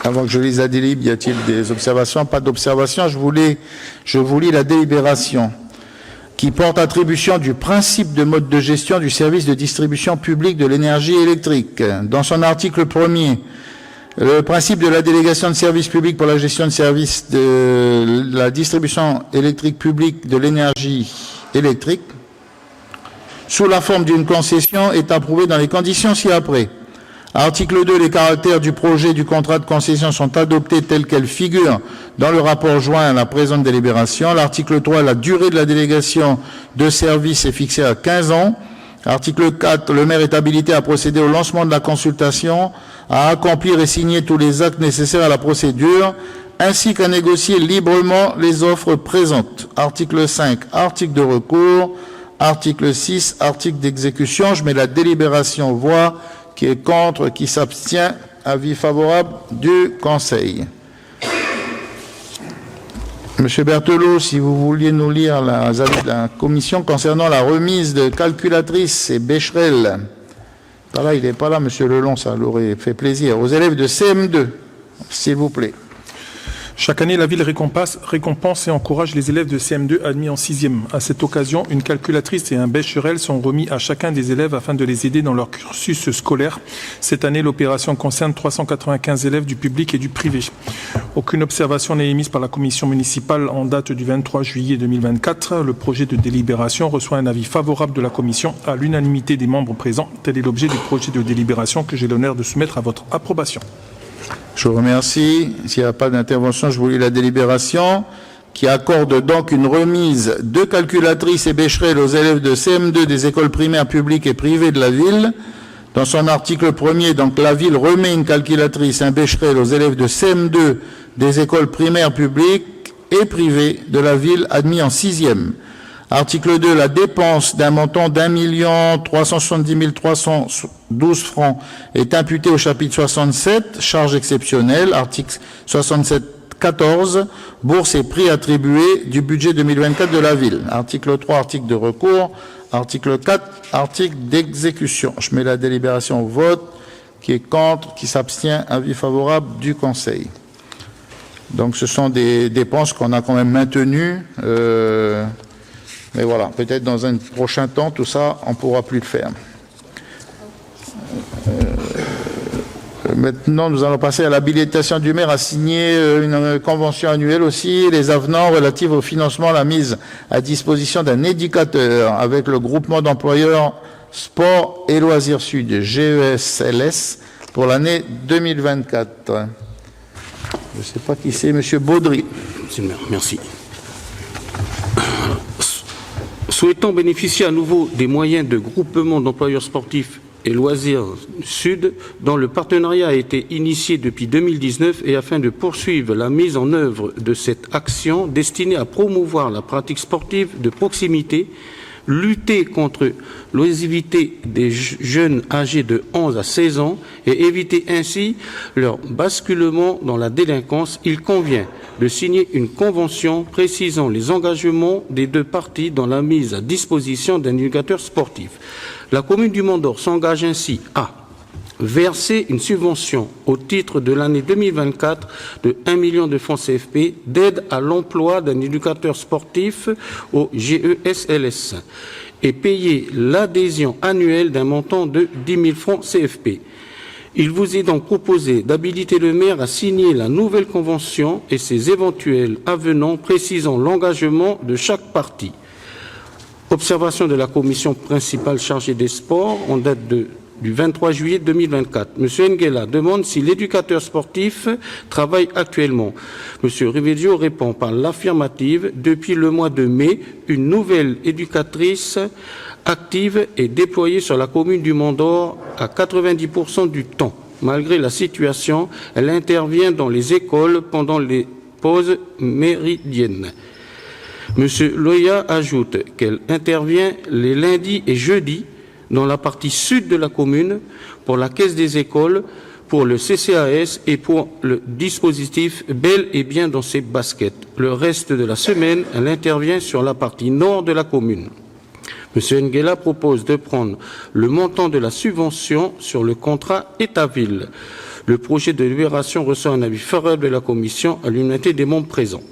Avant que je lise la délib, y a-t-il des observations? Pas d'observations. Je vous lis la délibération qui porte attribution du principe de mode de gestion du service de distribution publique de l'énergie électrique. Dans son article 1er, le principe de la délégation de services publics pour la gestion de services de la distribution électrique publique de l'énergie électrique, sous la forme d'une concession, est approuvé dans les conditions ci-après. Article 2, les caractères du projet du contrat de concession sont adoptés tels qu'elles figurent dans le rapport joint à la présente délibération. L'article 3, la durée de la délégation de services est fixée à 15 ans. Article 4, le maire est habilité à procéder au lancement de la consultation, à accomplir et signer tous les actes nécessaires à la procédure, ainsi qu'à négocier librement les offres présentes. Article 5, article de recours. Article 6, article d'exécution. Je mets la délibération aux voix. Qui est contre, qui s'abstient, avis favorable du Conseil. Monsieur Berthelot, si vous vouliez nous lire les avis de la Commission concernant la remise de calculatrices et Becherel. Là, il n'est pas là, Monsieur Lelon, ça l'aurait fait plaisir. Aux élèves de CM2, s'il vous plaît. Chaque année, la ville récompense et encourage les élèves de CM2 admis en 6e. À cette occasion, une calculatrice et un Becherel sont remis à chacun des élèves afin de les aider dans leur cursus scolaire. Cette année, l'opération concerne 395 élèves du public et du privé. Aucune observation n'est émise par la commission municipale en date du 23 juillet 2024. Le projet de délibération reçoit un avis favorable de la commission à l'unanimité des membres présents. Tel est l'objet du projet de délibération que j'ai l'honneur de soumettre à votre approbation. Je vous remercie. S'il n'y a pas d'intervention, je vous lis la délibération qui accorde donc une remise de calculatrices et Becherel aux élèves de CM2 des écoles primaires publiques et privées de la ville. Dans son article 1er, donc la ville remet une calculatrice, un Becherel aux élèves de CM2 des écoles primaires publiques et privées de la ville admis en 6e. Article 2, la dépense d'un montant d'1 370 312 francs est imputée au chapitre 67, charges exceptionnelles, article 67.14, bourses et prix attribués du budget 2024 de la ville. Article 3, article de recours. Article 4, article d'exécution. Je mets la délibération au vote. Qui est contre, qui s'abstient, avis favorable du Conseil. Donc ce sont des dépenses qu'on a quand même maintenues. Mais voilà, peut-être dans un prochain temps, tout ça, on ne pourra plus le faire. Maintenant, nous allons passer à l'habilitation du maire à signer une convention annuelle aussi, les avenants relatifs au financement, la mise à disposition d'un éducateur avec le groupement d'employeurs Sport et Loisirs Sud, GESLS, pour l'année 2024. Je ne sais pas qui c'est, Monsieur Baudry. Monsieur le maire, merci. Souhaitant bénéficier à nouveau des moyens de groupement d'employeurs sportifs et loisirs Sud, dont le partenariat a été initié depuis 2019 et afin de poursuivre la mise en œuvre de cette action destinée à promouvoir la pratique sportive de proximité, lutter contre l'oisiveté des jeunes âgés de 11 à 16 ans et éviter ainsi leur basculement dans la délinquance, il convient de signer une convention précisant les engagements des deux parties dans la mise à disposition d'un éducateur sportif. La commune du Mont-d'Or s'engage ainsi à verser une subvention au titre de l'année 2024 de 1 million de francs CFP d'aide à l'emploi d'un éducateur sportif au GESLS et payer l'adhésion annuelle d'un montant de 10 000 francs CFP. Il vous est donc proposé d'habiliter le maire à signer la nouvelle convention et ses éventuels avenants précisant l'engagement de chaque partie. Observation de la commission principale chargée des sports en date du 23 juillet 2024. M. Nguela demande si l'éducateur sportif travaille actuellement. M. Riveggio répond par l'affirmative. Depuis le mois de mai, une nouvelle éducatrice active est déployée sur la commune du Mont-d'Or à 90% du temps. Malgré la situation, elle intervient dans les écoles pendant les pauses méridiennes. M. Loya ajoute qu'elle intervient les lundis et jeudis dans la partie sud de la commune pour la caisse des écoles, pour le CCAS et pour le dispositif bel et bien dans ses baskets. Le reste de la semaine, elle intervient sur la partie nord de la commune. M. Nguela propose de prendre le montant de la subvention sur le contrat État-Ville. Le projet de libération reçoit un avis favorable de la commission à l'unité des membres présents.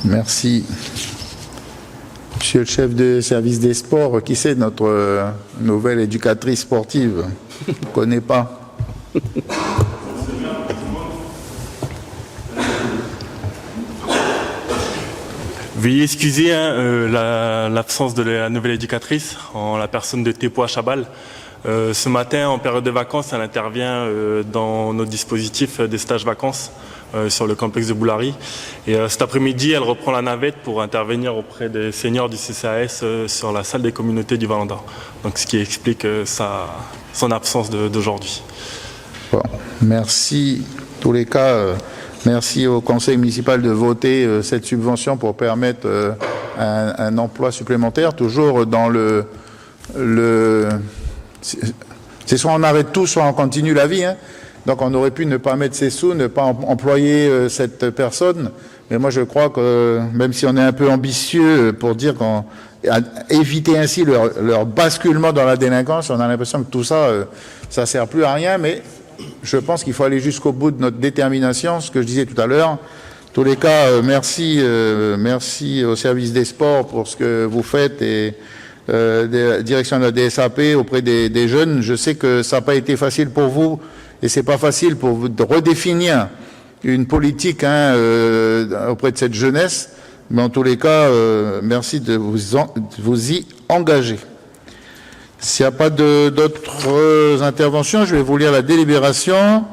Merci. Monsieur le chef de service des sports, qui c'est notre nouvelle éducatrice sportive? Je ne connais pas. Veuillez excuser l'absence de la nouvelle éducatrice, en la personne de Tepoa Chabal. Ce matin, en période de vacances, elle intervient dans notre dispositif des stages vacances sur le complexe de Boulari. Et cet après-midi, elle reprend la navette pour intervenir auprès des seniors du CCAS sur la salle des communautés du Val d'Or. Donc, ce qui explique son absence d'aujourd'hui. Bon, merci. En tous les cas, merci au conseil municipal de voter cette subvention pour permettre un emploi supplémentaire, toujours dans c'est soit on arrête tout, soit on continue la vie. Hein. Donc on aurait pu ne pas mettre ces sous, ne pas employer cette personne. Mais moi je crois que même si on est un peu ambitieux pour dire qu'on éviter ainsi leur basculement dans la délinquance, on a l'impression que tout ça, ça sert plus à rien. Mais je pense qu'il faut aller jusqu'au bout de notre détermination, ce que je disais tout à l'heure. En tous les cas, merci au service des sports pour ce que vous faites et direction de la DSAP auprès des jeunes. Je sais que ça n'a pas été facile pour vous et c'est pas facile pour vous de redéfinir une politique auprès de cette jeunesse. Mais en tous les cas, merci de vous y engager. S'il n'y a pas d'autres interventions, je vais vous lire la délibération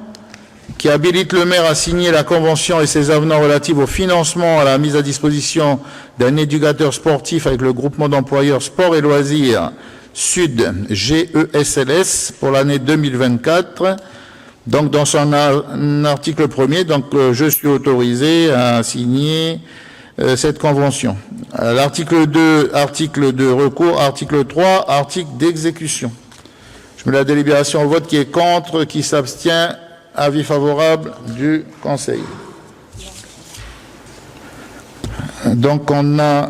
qui habilite le maire à signer la convention et ses avenants relatifs au financement, à la mise à disposition d'un éducateur sportif avec le groupement d'employeurs sport et loisirs Sud GESLS pour l'année 2024. Donc, dans son article 1er, donc, je suis autorisé à signer cette convention. L'article 2, article de recours, article 3, article d'exécution. Je mets la délibération au vote. Qui est contre, qui s'abstient. Avis favorable du Conseil. Donc on a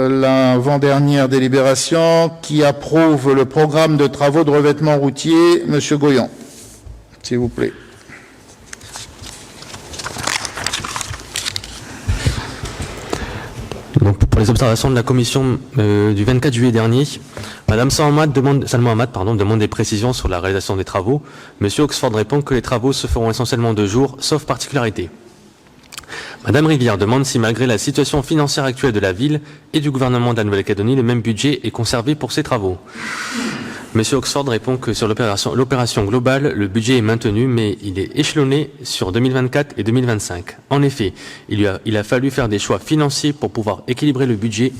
l'avant-dernière délibération qui approuve le programme de travaux de revêtement routier. Monsieur Goyon, s'il vous plaît. Donc, pour les observations de la commission du 24 juillet dernier, Madame Salma Ahmad demande des précisions sur la réalisation des travaux. Monsieur Oxford répond que les travaux se feront essentiellement de jour, sauf particularité. Madame Rivière demande si, malgré la situation financière actuelle de la ville et du gouvernement de la Nouvelle-Calédonie, le même budget est conservé pour ces travaux. Monsieur Oxford répond que sur l'opération globale, le budget est maintenu, mais il est échelonné sur 2024 et 2025. En effet, il a fallu faire des choix financiers pour pouvoir équilibrer le budget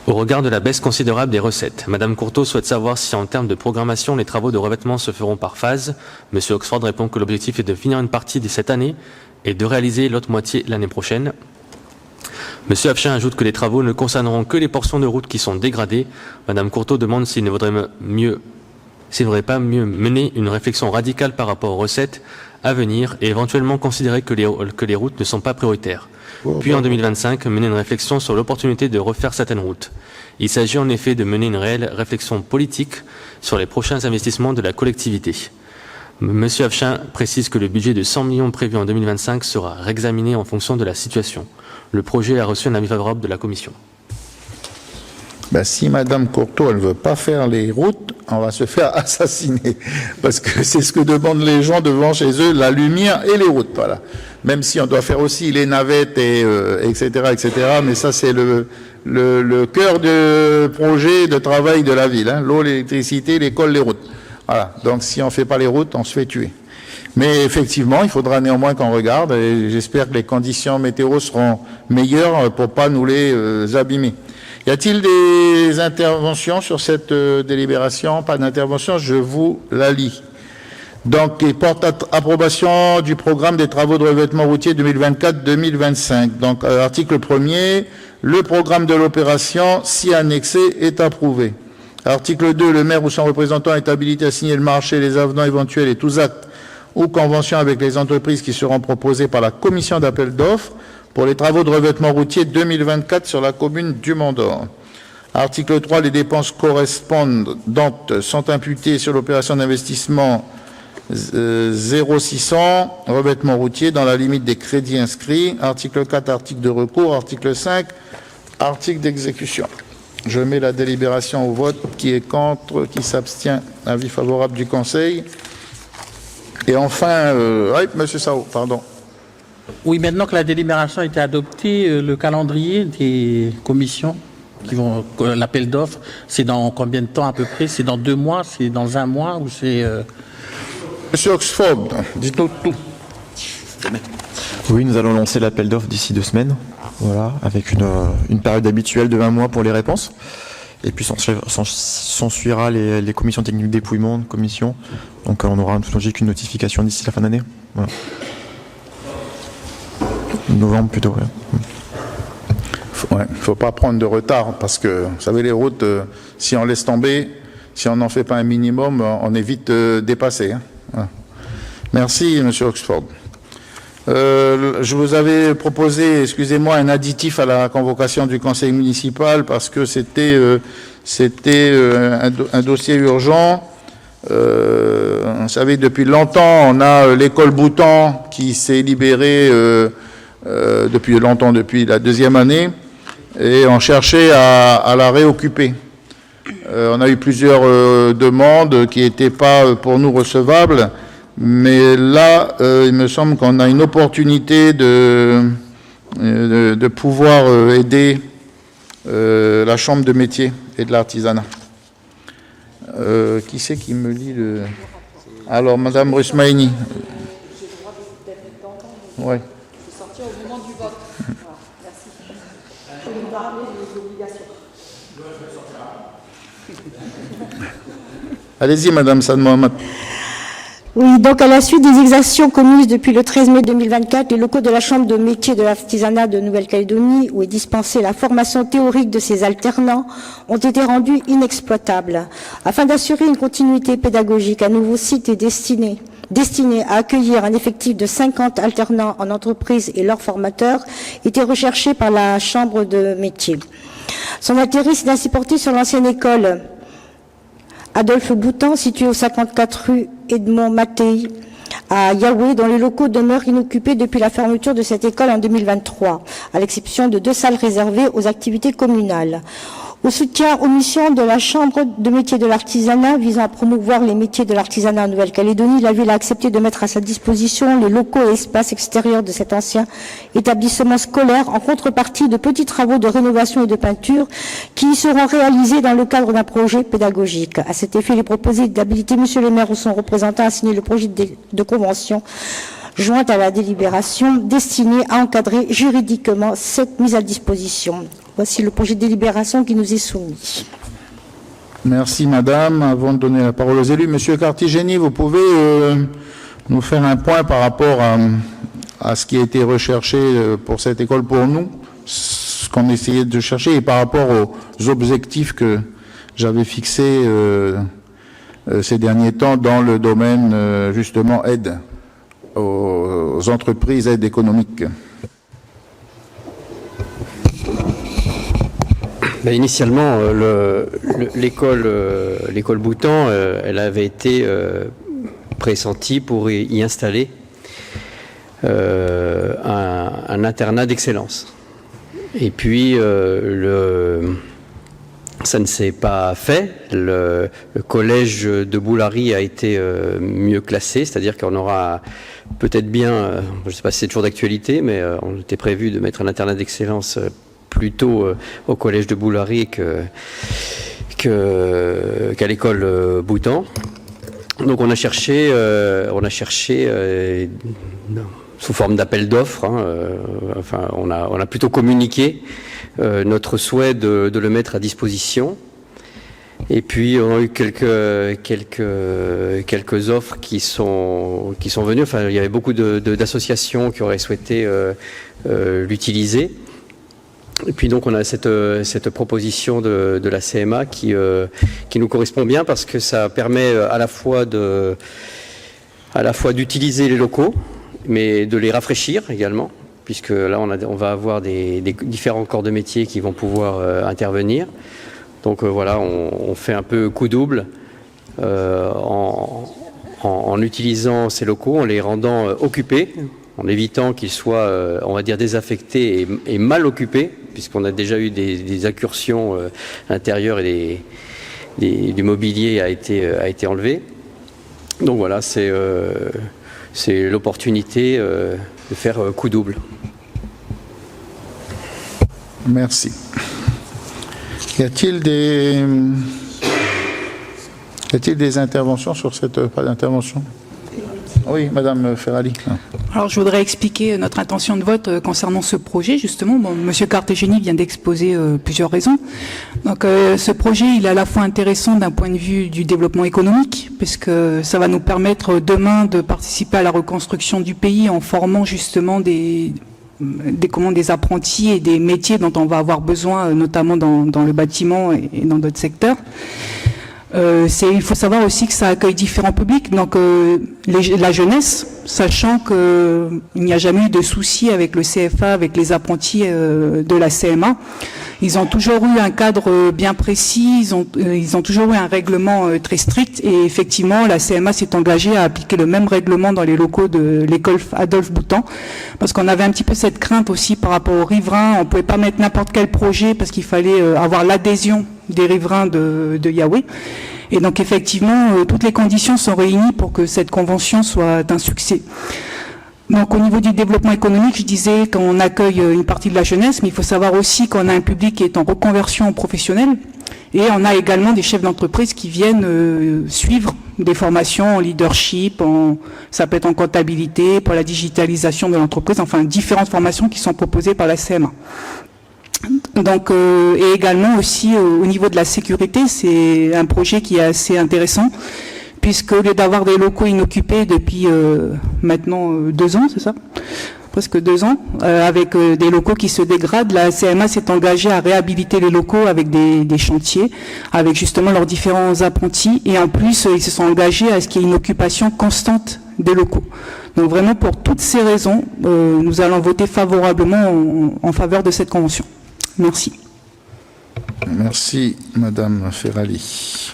au regard de la baisse considérable des recettes. Madame Courteau souhaite savoir si en termes de programmation, les travaux de revêtement se feront par phase. Monsieur Oxford répond que l'objectif est de finir une partie de cette année et de réaliser l'autre moitié l'année prochaine. Monsieur Afchin ajoute que les travaux ne concerneront que les portions de route qui sont dégradées. Madame Courteau demande s'il ne vaudrait pas mieux mener une réflexion radicale par rapport aux recettes à venir et éventuellement considérer que les routes ne sont pas prioritaires. Puis en 2025, mener une réflexion sur l'opportunité de refaire certaines routes. Il s'agit en effet de mener une réelle réflexion politique sur les prochains investissements de la collectivité. Monsieur Afchin précise que le budget de 100 millions prévu en 2025 sera réexaminé en fonction de la situation. Le projet a reçu un avis favorable de la Commission. Si Madame Courteau, elle ne veut pas faire les routes, on va se faire assassiner. Parce que c'est ce que demandent les gens devant chez eux, la lumière et les routes. Voilà. Même si on doit faire aussi les navettes, etc., etc. Mais ça, c'est le cœur du projet de travail de la ville. Hein. L'eau, l'électricité, l'école, les routes. Voilà. Donc si on ne fait pas les routes, on se fait tuer. Mais effectivement, il faudra néanmoins qu'on regarde, et j'espère que les conditions météo seront meilleures pour pas nous les abîmer. Y a-t-il des interventions sur cette délibération? Pas d'intervention, je vous la lis. Donc, il porte approbation du programme des travaux de revêtement routier 2024-2025. Donc, article 1er, le programme de l'opération, si annexé, est approuvé. Article 2, le maire ou son représentant est habilité à signer le marché, les avenants éventuels et tous actes ou conventions avec les entreprises qui seront proposées par la commission d'appel d'offres pour les travaux de revêtement routier 2024 sur la commune du Mont-d'Or. Article 3, les dépenses correspondantes sont imputées sur l'opération d'investissement 0600, revêtement routier, dans la limite des crédits inscrits. Article 4, article de recours. Article 5, article d'exécution. Je mets la délibération au vote. Qui est contre? Qui s'abstient? Avis favorable du Conseil. Et enfin, Monsieur Sao, pardon. Oui, maintenant que la délibération a été adoptée, le calendrier des commissions qui vont l'appel d'offres, c'est dans combien de temps à peu près? C'est dans 2 mois? C'est dans 1 mois? Ou c'est Monsieur Oxford, dites-nous tout. Oui, nous allons lancer l'appel d'offres d'ici 2 semaines, voilà, avec une période habituelle de 20 mois pour les réponses. Et puis s'en suivra les commissions techniques dépouillement, commission. Donc on aura en toute logique une notification d'ici la fin d'année. Voilà. Novembre plutôt, ouais. Faut pas prendre de retard parce que, vous savez, les routes, si on laisse tomber, si on n'en fait pas un minimum, on est vite dépassé. Hein. Voilà. Merci, Monsieur Oxford. Je vous avais proposé, excusez-moi, un additif à la convocation du conseil municipal parce que c'était un dossier urgent. Vous savez, depuis longtemps, on a l'école Bouton qui s'est libérée depuis longtemps, depuis la 2e année, et on cherchait à la réoccuper. On a eu plusieurs demandes qui n'étaient pas pour nous recevables. Mais là, il me semble qu'on a une opportunité de pouvoir aider la Chambre de métier et de l'artisanat. Qui c'est qui me lit le... Alors, Madame Rusmaini. Oui. Allez-y, Madame Sad Mohamed. Oui, donc à la suite des exactions commises depuis le 13 mai 2024, les locaux de la Chambre de métier de l'artisanat de Nouvelle-Calédonie, où est dispensée la formation théorique de ces alternants, ont été rendus inexploitables. Afin d'assurer une continuité pédagogique, un nouveau site est destiné à accueillir un effectif de 50 alternants en entreprise et leurs formateurs, était recherché par la Chambre de métier. Son intérêt s'est ainsi porté sur l'ancienne école Adolphe Boutan, située au 54 rue Edmond Mattei, à Yahweh, dont les locaux demeurent inoccupés depuis la fermeture de cette école en 2023, à l'exception de 2 salles réservées aux activités communales. Au soutien aux missions de la Chambre de métiers de l'artisanat visant à promouvoir les métiers de l'artisanat en Nouvelle-Calédonie, la ville a accepté de mettre à sa disposition les locaux et espaces extérieurs de cet ancien établissement scolaire en contrepartie de petits travaux de rénovation et de peinture qui seront réalisés dans le cadre d'un projet pédagogique. À cet effet, il est proposé d'habiliter Monsieur le maire ou son représentant à signer le projet de convention jointe à la délibération destinée à encadrer juridiquement cette mise à disposition. Voici le projet de délibération qui nous est soumis. Merci madame. Avant de donner la parole aux élus, monsieur Cartigeni, vous pouvez nous faire un point par rapport à ce qui a été recherché pour cette école pour nous, ce qu'on essayait de chercher et par rapport aux objectifs que j'avais fixés ces derniers temps dans le domaine justement aide aux entreprises, aide économique. Ben, initialement, l'école Boutan, elle avait été pressentie pour y installer un internat d'excellence. Et puis, ça ne s'est pas fait. Le collège de Boulari a été mieux classé, c'est-à-dire qu'on aura peut-être bien, je ne sais pas si c'est toujours d'actualité, mais on était prévu de mettre un internat d'excellence plutôt au collège de Boulari qu'à l'école Boutan. Donc on a cherché sous forme d'appel d'offres. Enfin, on a plutôt communiqué notre souhait de le mettre à disposition. Et puis on a eu quelques offres qui sont venues. Enfin, il y avait beaucoup d'associations qui auraient souhaité l'utiliser. Et puis donc on a cette proposition de la CMA qui nous correspond bien parce que ça permet à la fois d'utiliser les locaux, mais de les rafraîchir également, puisque là on va avoir des différents corps de métier qui vont pouvoir intervenir. Donc voilà, on fait un peu coup double en utilisant ces locaux, en les rendant occupés, en évitant qu'ils soient, on va dire, désaffectés et mal occupés, puisqu'on a déjà eu des incursions intérieures et du mobilier a été enlevé. Donc voilà, c'est l'opportunité de faire coup double. Merci. Y a-t-il des interventions sur cette... Pas d'intervention ? Oui, Madame Ferrari. Alors, je voudrais expliquer notre intention de vote concernant ce projet, justement. Bon, Monsieur Cartegeni vient d'exposer plusieurs raisons. Donc, ce projet, il est à la fois intéressant d'un point de vue du développement économique, puisque ça va nous permettre demain de participer à la reconstruction du pays en formant justement des apprentis et des métiers dont on va avoir besoin, notamment dans le bâtiment et dans d'autres secteurs. Il faut savoir aussi que ça accueille différents publics, donc la jeunesse, sachant qu'il n'y a jamais eu de souci avec le CFA, avec les apprentis de la CMA. Ils ont toujours eu un cadre bien précis, ils ont toujours eu un règlement très strict, et effectivement la CMA s'est engagée à appliquer le même règlement dans les locaux de l'école Adolphe Boutan, parce qu'on avait un petit peu cette crainte aussi par rapport aux riverains. On pouvait pas mettre n'importe quel projet parce qu'il fallait avoir l'adhésion des riverains de Yahweh. Et donc effectivement, toutes les conditions sont réunies pour que cette convention soit un succès. Donc au niveau du développement économique, je disais qu'on accueille une partie de la jeunesse, mais il faut savoir aussi qu'on a un public qui est en reconversion professionnelle, et on a également des chefs d'entreprise qui viennent suivre des formations en leadership, ça peut être en comptabilité, pour la digitalisation de l'entreprise, enfin différentes formations qui sont proposées par la CMA. Donc, et également aussi au niveau de la sécurité, c'est un projet qui est assez intéressant, puisque au lieu d'avoir des locaux inoccupés depuis maintenant 2 ans, c'est ça ? Presque 2 ans, avec des locaux qui se dégradent, la CMA s'est engagée à réhabiliter les locaux avec des chantiers, avec justement leurs différents apprentis, et en plus ils se sont engagés à ce qu'il y ait une occupation constante des locaux. Donc vraiment pour toutes ces raisons, nous allons voter favorablement en faveur de cette convention. Merci. Merci, Madame Ferrari.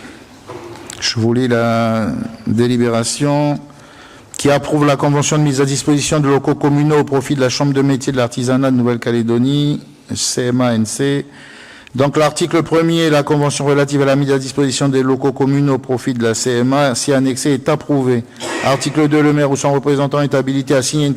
Je vous lis la délibération qui approuve la convention de mise à disposition de locaux communaux au profit de la Chambre de métiers de l'artisanat de Nouvelle-Calédonie, CMA-NC, Donc l'article 1er, la convention relative à la mise à disposition des locaux communaux au profit de la CMA, si annexé, est approuvé. Article 2, le maire ou son représentant est habilité à signer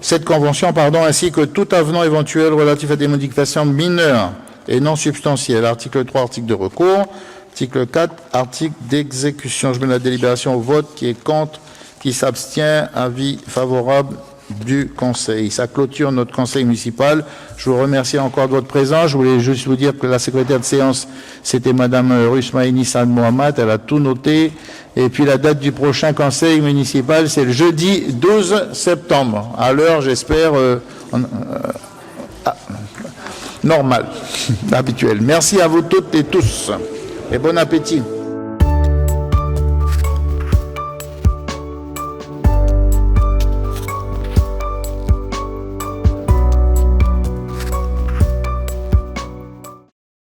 cette convention, ainsi que tout avenant éventuel relatif à des modifications mineures et non substantielles. Article 3, article de recours. Article 4, article d'exécution. Je mets la délibération au vote. Qui est contre, qui s'abstient, avis favorable du Conseil. Ça clôture notre Conseil municipal. Je vous remercie encore de votre présence. Je voulais juste vous dire que la secrétaire de séance, c'était Madame Rusmaïni Sad Mohamed. Elle a tout noté. Et puis la date du prochain Conseil municipal, c'est le jeudi 12 septembre. À l'heure, j'espère, normale, habituelle. Merci à vous toutes et tous. Et bon appétit.